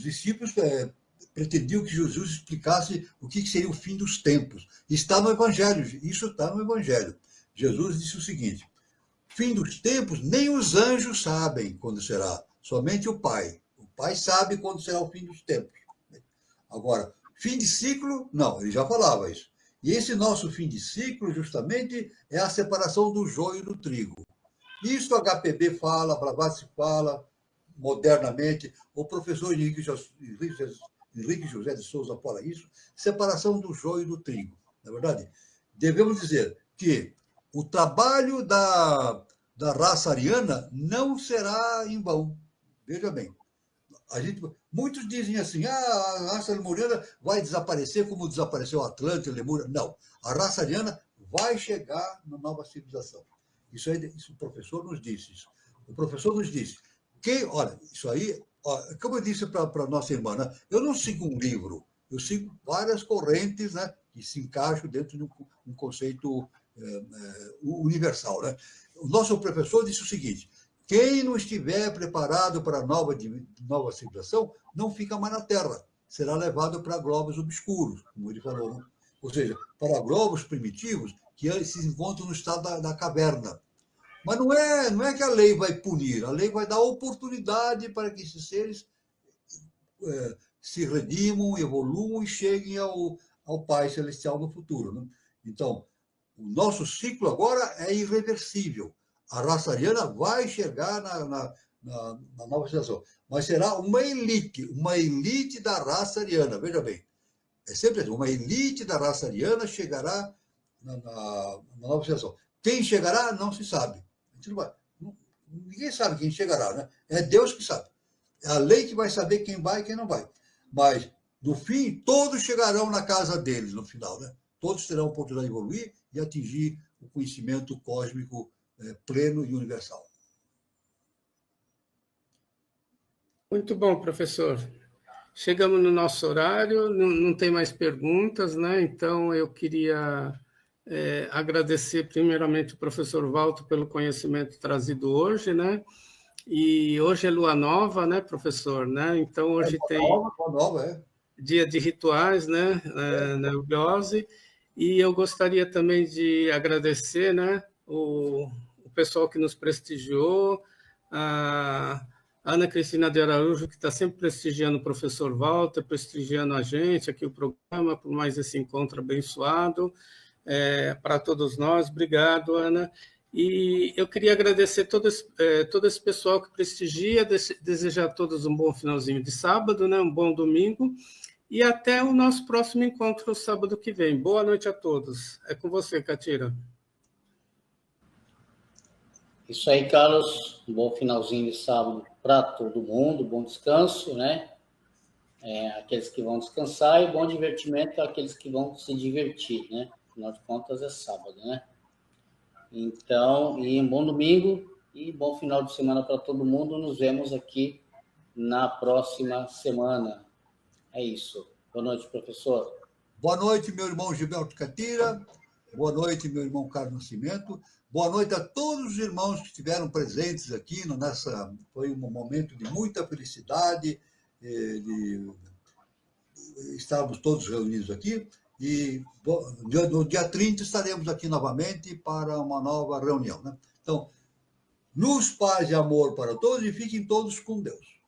discípulos pretendiam que Jesus explicasse o que seria o fim dos tempos. Está no Evangelho, isso está no Evangelho. Jesus disse o seguinte: fim dos tempos, nem os anjos sabem quando será, somente o Pai. O Pai sabe quando será o fim dos tempos. Agora, fim de ciclo, não, ele já falava isso. E esse nosso fim de ciclo, justamente, é a separação do joio do trigo. Isso o HPB fala, Blavatsky fala, modernamente, o professor Henrique José de Souza fala isso, separação do joio do trigo. Na verdade, devemos dizer que o trabalho da raça ariana não será em vão. Veja bem, muitos dizem assim, a raça lemuriana vai desaparecer como desapareceu a Atlântida, a Lemúria. Não, a raça ariana vai chegar na nova civilização. Isso o professor nos disse. Isso. O professor nos disse. Olha, isso aí, como eu disse para a nossa irmã, né, eu não sigo um livro, eu sigo várias correntes, né, que se encaixam dentro de um conceito universal. Né? O nosso professor disse o seguinte: quem não estiver preparado para a nova civilização não fica mais na Terra, será levado para globos obscuros, como ele falou. Né? Ou seja, para globos primitivos que se encontram no estado da caverna. Mas não é que a lei vai punir, a lei vai dar oportunidade para que esses seres se redimam, evoluam e cheguem ao Pai Celestial no futuro. Né? Então, o nosso ciclo agora é irreversível. A raça ariana vai chegar na nova geração, mas será uma elite da raça ariana, veja bem. É sempre assim, uma elite da raça ariana chegará na nova geração. Quem chegará, não se sabe. Ninguém sabe quem chegará, né? É Deus que sabe. É a lei que vai saber quem vai e quem não vai. Mas, no fim, todos chegarão na casa deles, no final, né? Todos terão a oportunidade de evoluir e atingir o conhecimento cósmico pleno e universal. Muito bom, professor. Chegamos no nosso horário, não tem mais perguntas, né? Então, eu queria agradecer primeiramente o professor Walter pelo conhecimento trazido hoje, né? E hoje é lua nova, né, professor? Né? Então, hoje tem nova, dia de rituais, né? Na eubiose. E eu gostaria também de agradecer, né, o pessoal que nos prestigiou, a Ana Cristina de Araújo, que está sempre prestigiando o professor Walter, prestigiando a gente aqui o programa, por mais esse encontro abençoado, para todos nós. Obrigado, Ana. E eu queria agradecer todo esse pessoal que prestigia, desejar a todos um bom finalzinho de sábado, né, um bom domingo, e até o nosso próximo encontro sábado que vem. Boa noite a todos. É com você, Catira. Isso aí, Carlos. Um bom finalzinho de sábado para todo mundo, bom descanso, né? Aqueles que vão descansar, e bom divertimento àqueles que vão se divertir, né? Afinal de contas, é sábado, né? Então, e um bom domingo e bom final de semana para todo mundo. Nos vemos aqui na próxima semana. É isso. Boa noite, professor. Boa noite, meu irmão Gilberto Catira. Boa noite, meu irmão Carlos Nascimento. Boa noite a todos os irmãos que estiveram presentes aqui. Foi um momento de muita felicidade, estávamos todos reunidos aqui. E no dia 30 estaremos aqui novamente para uma nova reunião, né? Então, luz, paz e amor para todos, e fiquem todos com Deus.